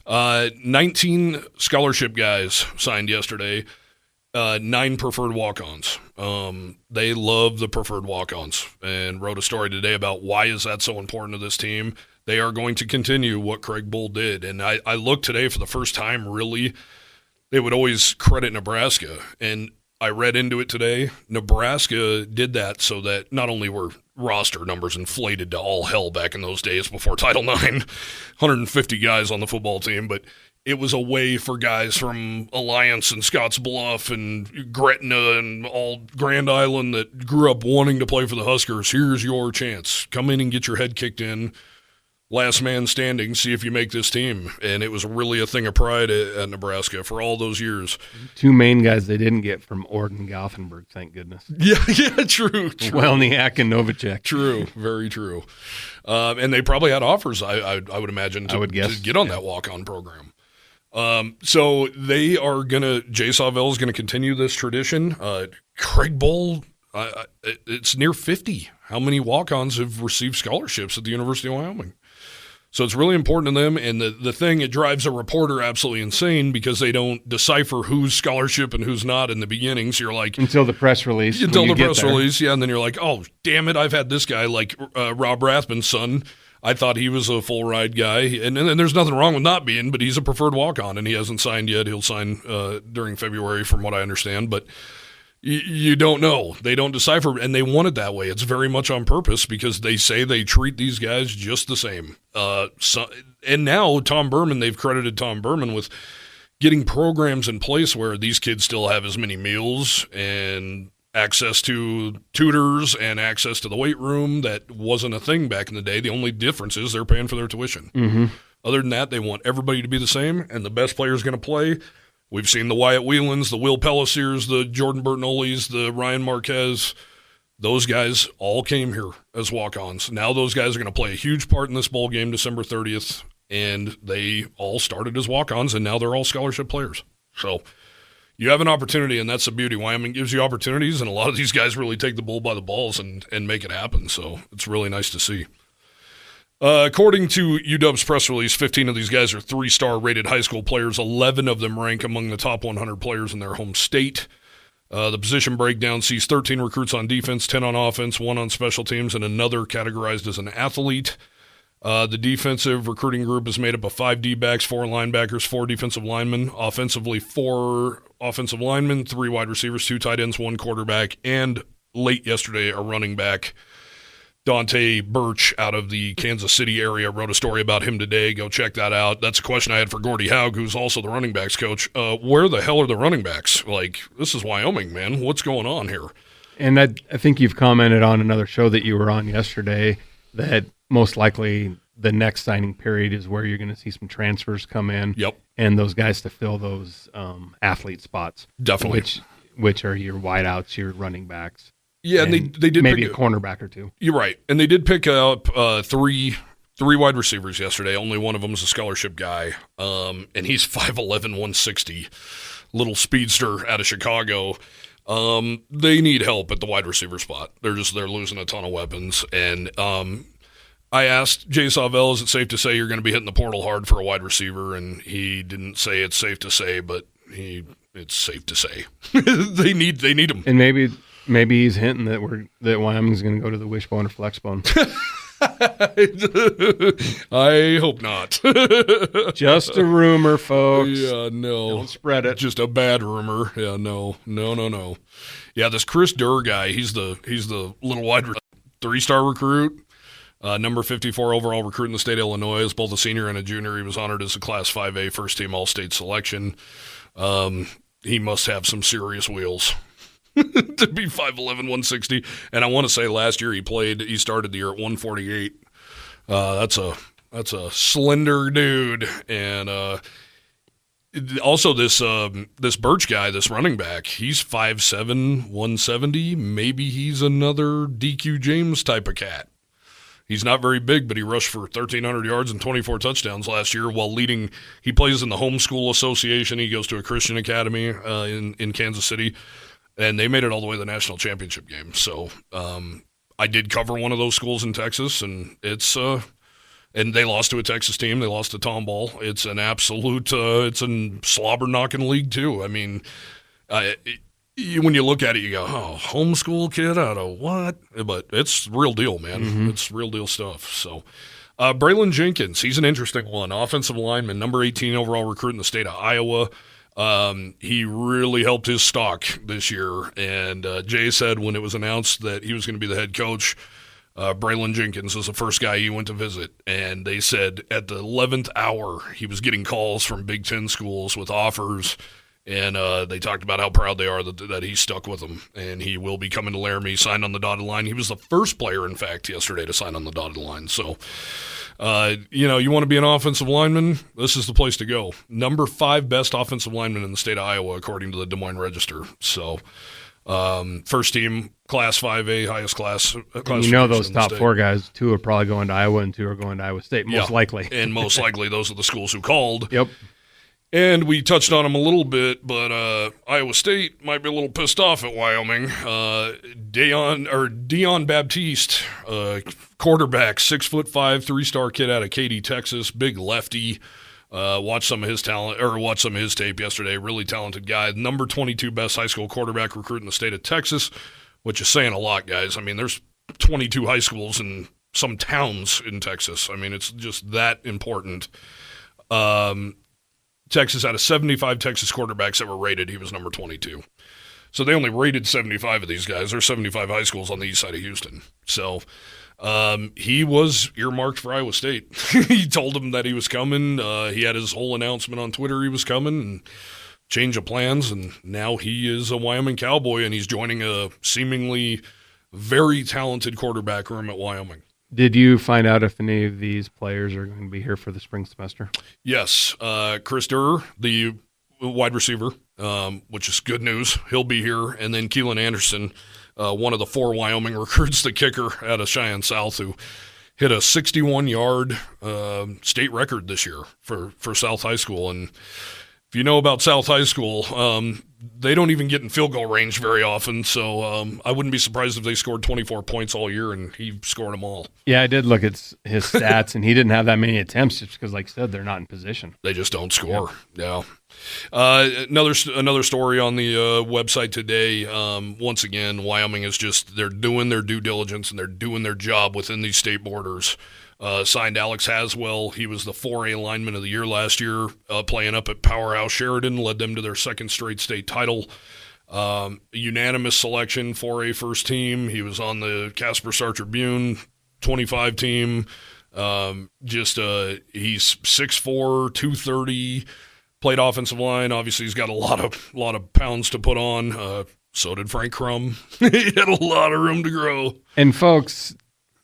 19 scholarship guys signed yesterday, 9 preferred walk-ons. They love the preferred walk-ons and wrote a story today about why is that so important to this team. They are going to continue what Craig Bull did. And I looked today for the first time, really, they would always credit Nebraska. And I read into it today. Nebraska did that so that not only were roster numbers inflated to all hell back in those days before Title IX, 150 guys on the football team, but it was a way for guys from Alliance and Scottsbluff and Gretna and all Grand Island that grew up wanting to play for the Huskers. Here's your chance. Come in and get your head kicked in. Last man standing, see if you make this team. And it was really a thing of pride at Nebraska for all those years. 2 main guys they didn't get from Orden Gothenburg, thank goodness. Yeah, true. Welniak and Novacek. True, very true. And they probably had offers, I would imagine, to get on that walk-on program. So they are going to – Jay Sawvell is going to continue this tradition. Craig Bull, it's near 50. How many walk-ons have received scholarships at the University of Wyoming? So it's really important to them, and the thing, it drives a reporter absolutely insane because they don't decipher who's scholarship and who's not in the beginning. So you're like... Until the press release. Until the press release, yeah, and then you're like, oh, damn it, I've had this guy, like Rob Rathman's son. I thought he was a full-ride guy, and there's nothing wrong with not being, but he's a preferred walk-on, and he hasn't signed yet. He'll sign during February from what I understand, but... You don't know. They don't decipher, and they want it that way. It's very much on purpose because they say they treat these guys just the same. And now Tom Berman, they've credited Tom Berman with getting programs in place where these kids still have as many meals and access to tutors and access to the weight room. That wasn't a thing back in the day. The only difference is they're paying for their tuition. Mm-hmm. Other than that, they want everybody to be the same, and the best player is going to play. We've seen the Wyatt Whelans, the Will Pellisiers, the Jordan Bertanolis, the Ryan Marquez. Those guys all came here as walk-ons. Now those guys are going to play a huge part in this bowl game December 30th, and they all started as walk-ons, and now they're all scholarship players. So you have an opportunity, and that's the beauty. Wyoming gives you opportunities, and a lot of these guys really take the bull by the balls and make it happen. So it's really nice to see. According to UW's press release, 15 of these guys are 3-star rated high school players. 11 of them rank among the top 100 players in their home state. The position breakdown sees 13 recruits on defense, 10 on offense, 1 on special teams, and another categorized as an athlete. The defensive recruiting group is made up of 5 D-backs, 4 linebackers, 4 defensive linemen. Offensively, 4 offensive linemen, 3 wide receivers, 2 tight ends, 1 quarterback, and late yesterday, a running back. Dante Birch out of the Kansas City area wrote a story about him today. Go check that out. That's a question I had for Gordy Haug, who's also the running backs coach. Where the hell are the running backs? Like, this is Wyoming, man. What's going on here? And I think you've commented on another show that you were on yesterday that most likely the next signing period is where you're going to see some transfers come in. Yep. And those guys to fill those athlete spots. Definitely. Which are your wideouts, your running backs. Yeah, and they did maybe a cornerback or 2. You're right, and they did pick up 3 wide receivers yesterday. Only one of them is a scholarship guy, and he's 5'11", 160, little speedster out of Chicago. They need help at the wide receiver spot. They're losing a ton of weapons, and I asked Jay Sawvell, is it safe to say you're going to be hitting the portal hard for a wide receiver? And he didn't say it's safe to say, but it's safe to say they need him. And maybe he's hinting that Wyoming's going to go to the wishbone or flexbone. I hope not. Just a rumor, folks. Yeah, no. Don't spread it. Just a bad rumor. Yeah, no. Yeah, this Chris Durr guy, he's the little wide 3-star recruit. Number 54 overall recruit in the state of Illinois. As both a senior and a junior, he was honored as a Class 5A first-team All-State selection. He must have some serious wheels to be 5'11", 160. And I want to say last year he started the year at 148. That's a slender dude. And also this Birch guy, this running back, he's 5'7", 170. Maybe he's another DQ James type of cat. He's not very big, but he rushed for 1,300 yards and 24 touchdowns last year while leading. He plays in the homeschool association. He goes to a Christian academy in Kansas City, and they made it all the way to the national championship game. So I did cover one of those schools in Texas, and and they lost to a Texas team. They lost to Tomball. It's an absolute it's a slobber-knocking league, too. I mean, when you look at it, you go, oh, homeschool kid out of what? But it's real deal, man. Mm-hmm. It's real deal stuff. So, Braylon Jenkins, he's an interesting one. Offensive lineman, number 18 overall recruit in the state of Iowa. He really helped his stock this year. And Jay said when it was announced that he was going to be the head coach, Braylon Jenkins was the first guy he went to visit. And they said at the 11th hour, he was getting calls from Big Ten schools with offers. And they talked about how proud they are that he stuck with them. And he will be coming to Laramie, signed on the dotted line. He was the first player, in fact, yesterday to sign on the dotted line. So, you want to be an offensive lineman, this is the place to go. Number 5 best offensive lineman in the state of Iowa, according to the Des Moines Register. So, first team, Class 5A, highest class. Those top 4 guys, 2 are probably going to Iowa and 2 are going to Iowa State, most likely. And most likely those are the schools who called. Yep. And we touched on him a little bit, but Iowa State might be a little pissed off at Wyoming. Dion Baptiste, quarterback, 6'5", 3-star kid out of Katy, Texas, big lefty. Watched some of his tape yesterday. Really talented guy. Number 22 best high school quarterback recruit in the state of Texas, which is saying a lot, guys. I mean, there's 22 high schools in some towns in Texas. I mean, it's just that important. Texas out of 75 Texas quarterbacks that were rated, he was number 22. So they only rated 75 of these guys. There's 75 high schools on the east side of Houston. So he was earmarked for Iowa State. He told them that he was coming. He had his whole announcement on Twitter he was coming and change of plans, and now he is a Wyoming Cowboy, and he's joining a seemingly very talented quarterback room at Wyoming. Did you find out if any of these players are going to be here for the spring semester? Yes. Chris Durr, the wide receiver, which is good news. He'll be here. And then Keelan Anderson, one of the 4 Wyoming recruits, the kicker out of Cheyenne South, who hit a 61-yard state record this year for South High School. And if you know about South High School, they don't even get in field goal range very often, so I wouldn't be surprised if they scored 24 points all year, and he scored them all. Yeah, I did look at his stats, and he didn't have that many attempts just because, like I said, they're not in position. They just don't score. Yeah. Another story on the website today. Once again, Wyoming is they're doing their due diligence, and they're doing their job within these state borders. Signed Alex Haswell. He was the 4A lineman of the year last year, playing up at Powerhouse Sheridan, led them to their second straight state title. Unanimous selection, 4A first team. He was on the Casper Star Tribune 25 team. He's 6'4", 230, played offensive line. Obviously, he's got a lot of pounds to put on. So did Frank Crum. He had a lot of room to grow. And folks,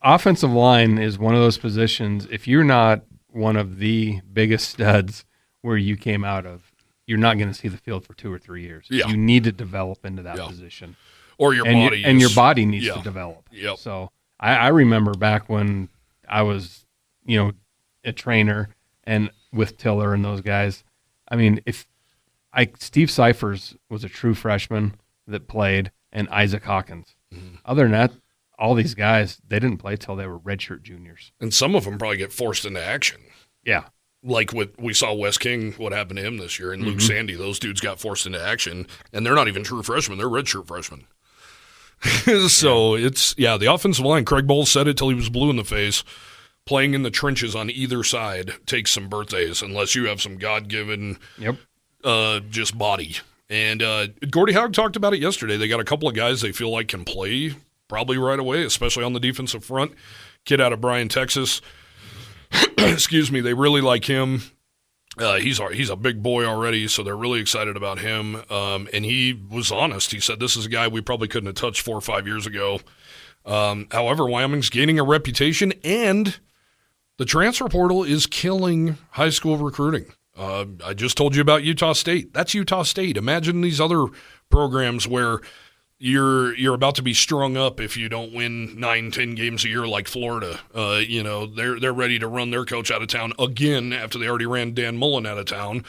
offensive line is one of those positions, if you're not one of the biggest studs where you came out of, you're not going to see the field for 2 or 3 years. Yeah. You need to develop into that position. Or your body. Your body needs to develop. Yep. So I remember back when I was, a trainer and with Tiller and those guys. I mean, Steve Cyphers was a true freshman that played, and Isaac Hawkins. Mm-hmm. Other than that, all these guys, they didn't play till they were redshirt juniors. And some of them probably get forced into action. Yeah. Like we saw Wes King, what happened to him this year, and Luke Sandy, those dudes got forced into action, and they're not even true freshmen. They're redshirt freshmen. So the offensive line, Craig Bowles said it till he was blue in the face, playing in the trenches on either side takes some birthdays unless you have some God-given just body. And Gordy Hogg talked about it yesterday. They got a couple of guys they feel like can play probably right away, especially on the defensive front. kid out of Bryan, Texas. Excuse me. They really like him. He's a big boy already, so they're really excited about him. And he was honest. He said, this is a guy we probably couldn't have touched 4 or 5 years ago. However, Wyoming's gaining a reputation, and the transfer portal is killing high school recruiting. I just told you about Utah State. That's Utah State. Imagine these other programs where you're about to be strung up if you don't win 9-10 games a year like Florida. They're ready to run their coach out of town again after they already ran Dan Mullen out of town.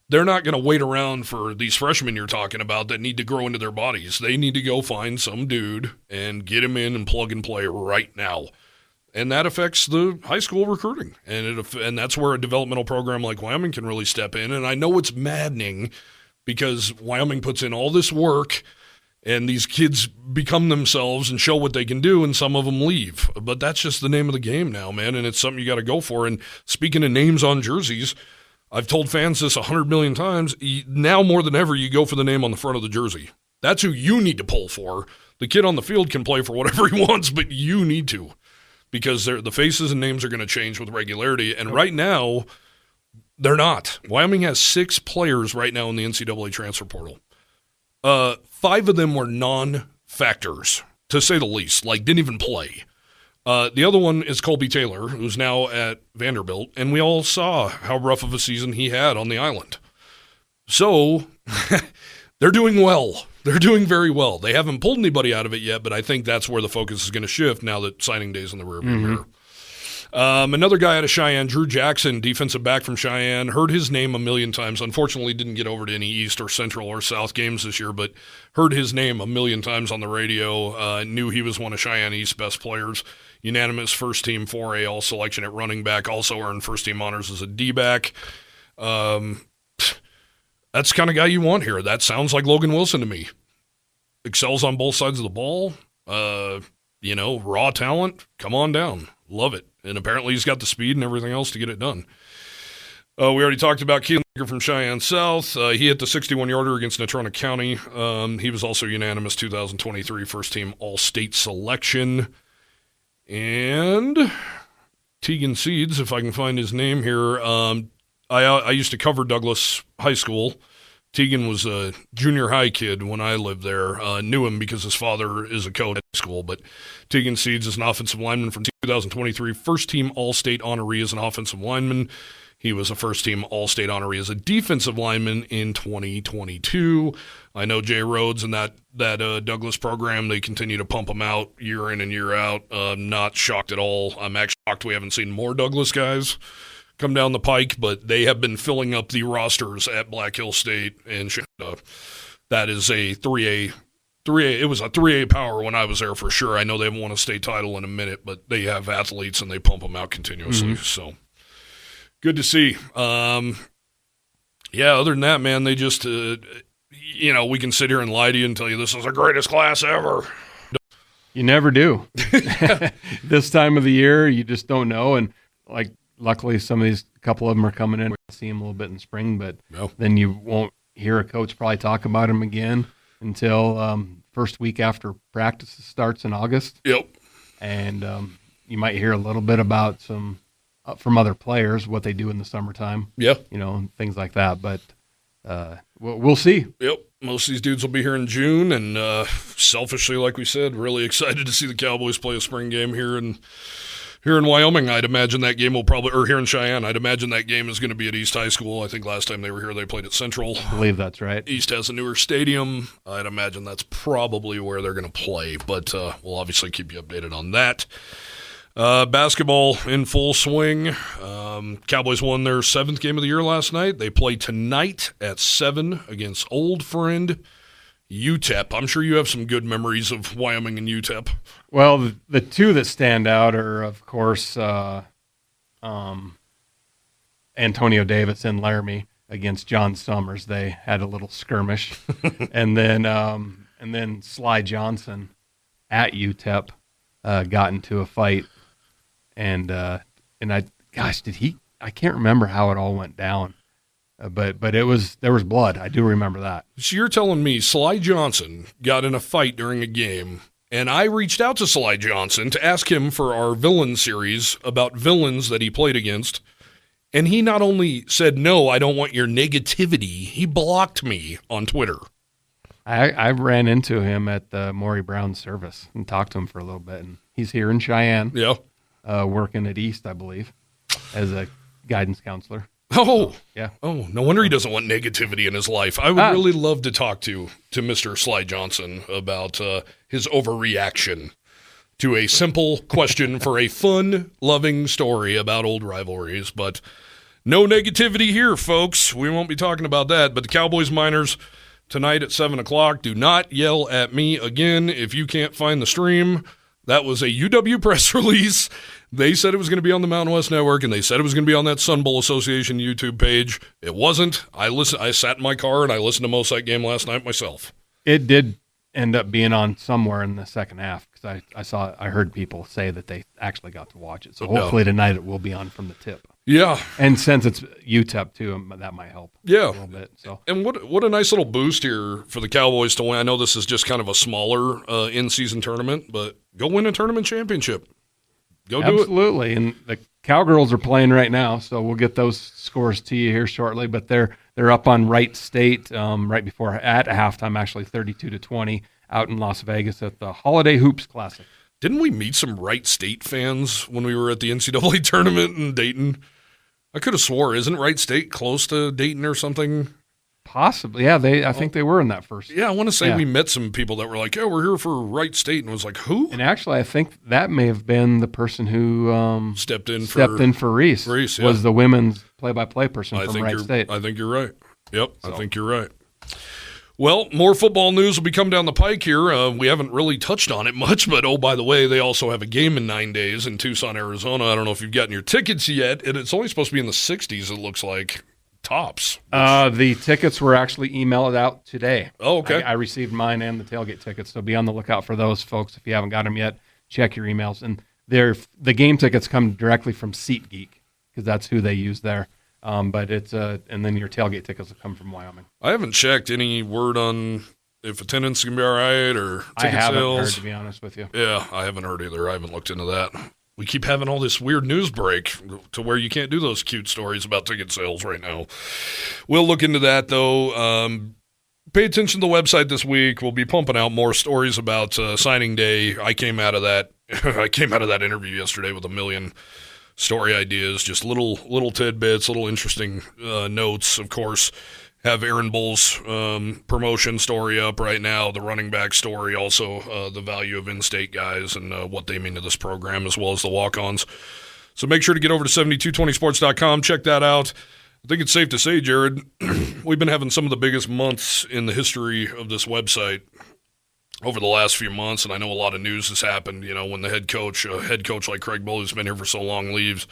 They're not going to wait around for these freshmen you're talking about that need to grow into their bodies. They need to go find some dude and get him in and plug and play right now. And that affects the high school recruiting. And that's where a developmental program like Wyoming can really step in. And I know it's maddening because Wyoming puts in all this work and these kids become themselves and show what they can do, and some of them leave. But that's just the name of the game now, man, and it's something you got to go for. And speaking of names on jerseys, I've told fans this 100 million times. Now more than ever, you go for the name on the front of the jersey. That's who you need to pull for. The kid on the field can play for whatever he wants, but you need to, because the faces and names are going to change with regularity. And right now, they're not. Wyoming has 6 players right now in the NCAA transfer portal. 5 of them were non-factors, to say the least, like didn't even play. The other one is Colby Taylor, who's now at Vanderbilt, and we all saw how rough of a season he had on the island. So they're doing well. They're doing very well. They haven't pulled anybody out of it yet, but I think that's where the focus is going to shift now that signing day's in the rearview mirror. Another guy out of Cheyenne, Drew Jackson, defensive back from Cheyenne, heard his name a million times. Unfortunately, didn't get over to any East or Central or South games this year, but heard his name a million times on the radio. Knew he was one of Cheyenne East's best players. Unanimous first-team 4A all-selection at running back. Also earned first-team honors as a D-back. That's the kind of guy you want here. That sounds like Logan Wilson to me. Excels on both sides of the ball. Raw talent. Come on down. Love it. And apparently he's got the speed and everything else to get it done. We already talked about Keelan from Cheyenne South. He hit the 61-yarder against Natrona County. He was also unanimous 2023 first-team all-state selection. And Tegan Seeds, if I can find his name here. I used to cover Douglas High School. Tegan was a junior high kid when I lived there. Knew him because his father is a coach at school. But Tegan Seeds is an offensive lineman from 2023, first-team All-State honoree as an offensive lineman. He was a first-team All-State honoree as a defensive lineman in 2022. I know Jay Rhodes and that Douglas program, they continue to pump him out year in and year out. Not shocked at all. I'm actually shocked we haven't seen more Douglas guys come down the pike, but they have been filling up the rosters at Black Hill State, and that is a 3A. It was a 3A power when I was there for sure. I know they haven't won a state title in a minute, but they have athletes and they pump them out continuously. So good to see. Other than that, man, they just, we can sit here and lie to you and tell you this is the greatest class ever. You never do. This time of the year, you just don't know. And luckily, a couple of them are coming in. We'll see them a little bit in spring, but then you won't hear a coach probably talk about them again until first week after practice starts in August. Yep. And you might hear a little bit about some from other players, what they do in the summertime. Yeah. Things like that. But we'll see. Yep. Most of these dudes will be here in June, and selfishly, like we said, really excited to see the Cowboys play a spring game here in Wyoming. I'd imagine that game or here in Cheyenne, I'd imagine that game is going to be at East High School. I think last time they were here, they played at Central. I believe that's right. East has a newer stadium. I'd imagine that's probably where they're going to play, but we'll obviously keep you updated on that. Basketball in full swing. Cowboys won their 7th game of the year last night. They play tonight at 7 against old friend UTEP. I'm sure you have some good memories of Wyoming and UTEP. Well, the two that stand out are, of course, Antonio Davis and Laramie against John Summers. They had a little skirmish, and then Sly Johnson at UTEP got into a fight, and I can't remember how it all went down. But there was blood. I do remember that. So you're telling me Sly Johnson got in a fight during a game, And I reached out to Sly Johnson to ask him for our villain series about villains that he played against. And he not only said, no, I don't want your negativity, he blocked me on Twitter. I ran into him at the Maury Brown service and talked to him for a little bit. And he's here in Cheyenne, working at East, I believe, as a guidance counselor. Oh, yeah. Oh, no wonder he doesn't want negativity in his life. I would really love to talk to Mr. Sly Johnson about his overreaction to a simple question for a fun, loving story about old rivalries. But no negativity here, folks. We won't be talking about that. But the Cowboys Miners tonight at 7 o'clock. Do not yell at me again if you can't find the stream. That was a UW press release. They said it was going to be on the Mountain West Network, and they said it was going to be on that Sun Bowl Association YouTube page. It wasn't. I sat in my car, and I listened to most of that game last night myself. It did end up being on somewhere in the second half because I heard people say that they actually got to watch it. So hopefully tonight it will be on from the tip. Yeah. And since it's UTEP too, that might help a little bit. So. And what a nice little boost here for the Cowboys to win. I know this is just kind of a smaller in-season tournament, but go win a tournament championship. Go do it. Absolutely. And the Cowgirls are playing right now, so we'll get those scores to you here shortly. But they're up on Wright State right before at halftime, actually 32-20 out in Las Vegas at the Holiday Hoops Classic. Didn't we meet some Wright State fans when we were at the NCAA tournament in Dayton? I could have swore, isn't Wright State close to Dayton or something? Possibly, yeah. I think they were in that first. Yeah, I want to say we met some people that were like, "Oh, we're here for Wright State," and I was like, "Who?" And actually, I think that may have been the person who stepped in for Reese. Reese was the women's play-by-play person from Wright State. I think you're right. Yep, so. I think you're right. Well, more football news will be coming down the pike here. We haven't really touched on it much, but oh, by the way, they also have a game in 9 days in Tucson, Arizona. I don't know if you've gotten your tickets yet, and it's only supposed to be in the 60s, it looks like, tops. The tickets were actually emailed out today. Oh, okay. I received mine and the tailgate tickets, so be on the lookout for those, folks. If you haven't got them yet, check your emails. And the game tickets come directly from SeatGeek because that's who they use there. But it's and then your tailgate tickets will come from Wyoming. I haven't checked any word on if attendance can be all right or ticket sales. I haven't heard, to be honest with you. Yeah, I haven't heard either. I haven't looked into that. We keep having all this weird news break to where you can't do those cute stories about ticket sales right now. We'll look into that, though. Pay attention to the website this week. We'll be pumping out more stories about signing day. I came out of that interview yesterday with a million story ideas, just little tidbits, little interesting notes. Of course, have Aaron Bull's promotion story up right now, the running back story, also the value of in-state guys and what they mean to this program, as well as the walk-ons. So make sure to get over to 7220sports.com, check that out. I think it's safe to say, Jared, we've been having some of the biggest months in the history of this website over the last few months, and I know a lot of news has happened. You know, when the head coach like Craig Bull, who's been here for so long, leaves,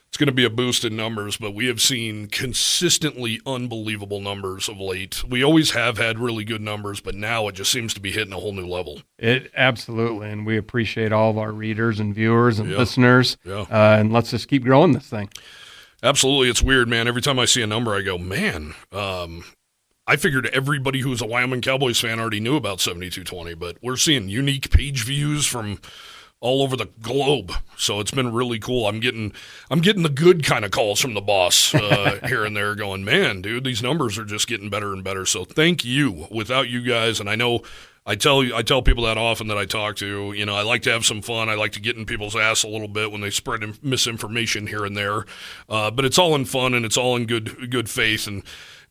it's going to be a boost in numbers, but we have seen consistently unbelievable numbers of late. We always have had really good numbers, but now it just seems to be hitting a whole new level. It absolutely, and we appreciate all of our readers and viewers and listeners, and let's just keep growing this thing. Absolutely. It's weird, man. Every time I see a number, I go, man, I figured everybody who's a Wyoming Cowboys fan already knew about 7220, but we're seeing unique page views from all over the globe. So it's been really cool. I'm getting the good kind of calls from the boss here and there going, man, dude, these numbers are just getting better and better. So thank you. Without you guys, and I know I tell people that often that I talk to, you know, I like to have some fun. I like to get in people's ass a little bit when they spread misinformation here and there. But it's all in fun and it's all in good faith.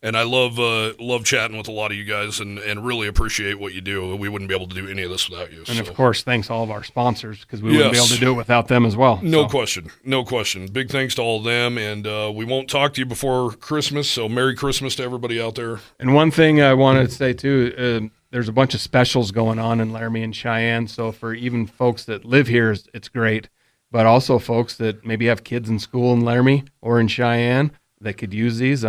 And I love chatting with a lot of you guys and really appreciate what you do. We wouldn't be able to do any of this without you. And, of course, thanks to all of our sponsors because we wouldn't be able to do it without them as well. No question. Big thanks to all of them. And we won't talk to you before Christmas, so Merry Christmas to everybody out there. And one thing I wanted to say, too, there's a bunch of specials going on in Laramie and Cheyenne. So for even folks that live here, it's great. But also folks that maybe have kids in school in Laramie or in Cheyenne that could use these.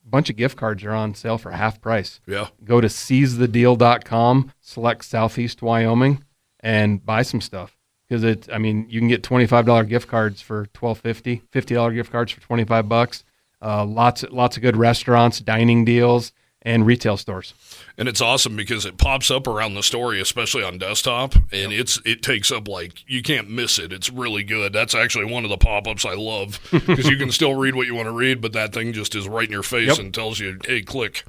Bunch of gift cards are on sale for half price. Yeah. Go to seizethedeal.com, select Southeast Wyoming, and buy some stuff. Because you can get $25 gift cards for $12.50, $50 gift cards for $25. Lots of good restaurants, dining deals, and retail stores. And it's awesome because it pops up around the story, especially on desktop, and it takes up, like, you can't miss it. It's really good. That's actually one of the pop-ups I love because you can still read what you want to read, but that thing just is right in your face and tells you, hey, click.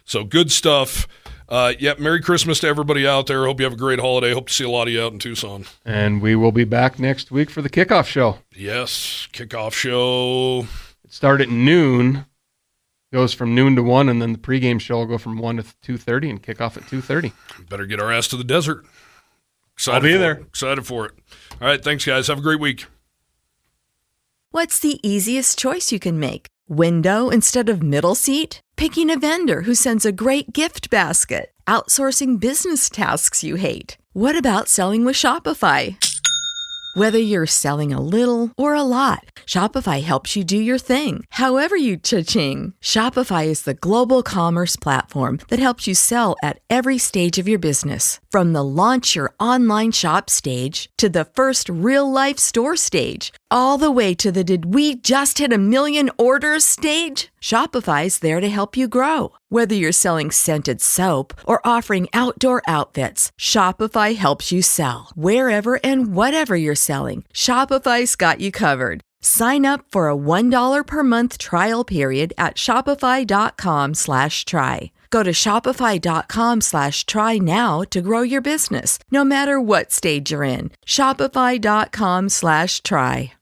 So good stuff. Merry Christmas to everybody out there. Hope you have a great holiday. Hope to see a lot of you out in Tucson. And we will be back next week for the kickoff show. Yes, kickoff show. It started at noon. Goes from noon to 1, and then the pregame show will go from 1 to 2:30 and kick off at 2:30. Better get our ass to the desert. I'll be there. Excited for it. All right, thanks, guys. Have a great week. What's the easiest choice you can make? Window instead of middle seat? Picking a vendor who sends a great gift basket? Outsourcing business tasks you hate? What about selling with Shopify? Whether you're selling a little or a lot, Shopify helps you do your thing, however you cha-ching. Shopify is the global commerce platform that helps you sell at every stage of your business. From the launch your online shop stage to the first real-life store stage, all the way to the did we just hit 1 million orders stage. Shopify's there to help you grow. Whether you're selling scented soap or offering outdoor outfits, Shopify helps you sell. Wherever and whatever you're selling, Shopify's got you covered. Sign up for a $1 per month trial period at shopify.com/try. Go to shopify.com/try now to grow your business, no matter what stage you're in. Shopify.com/try.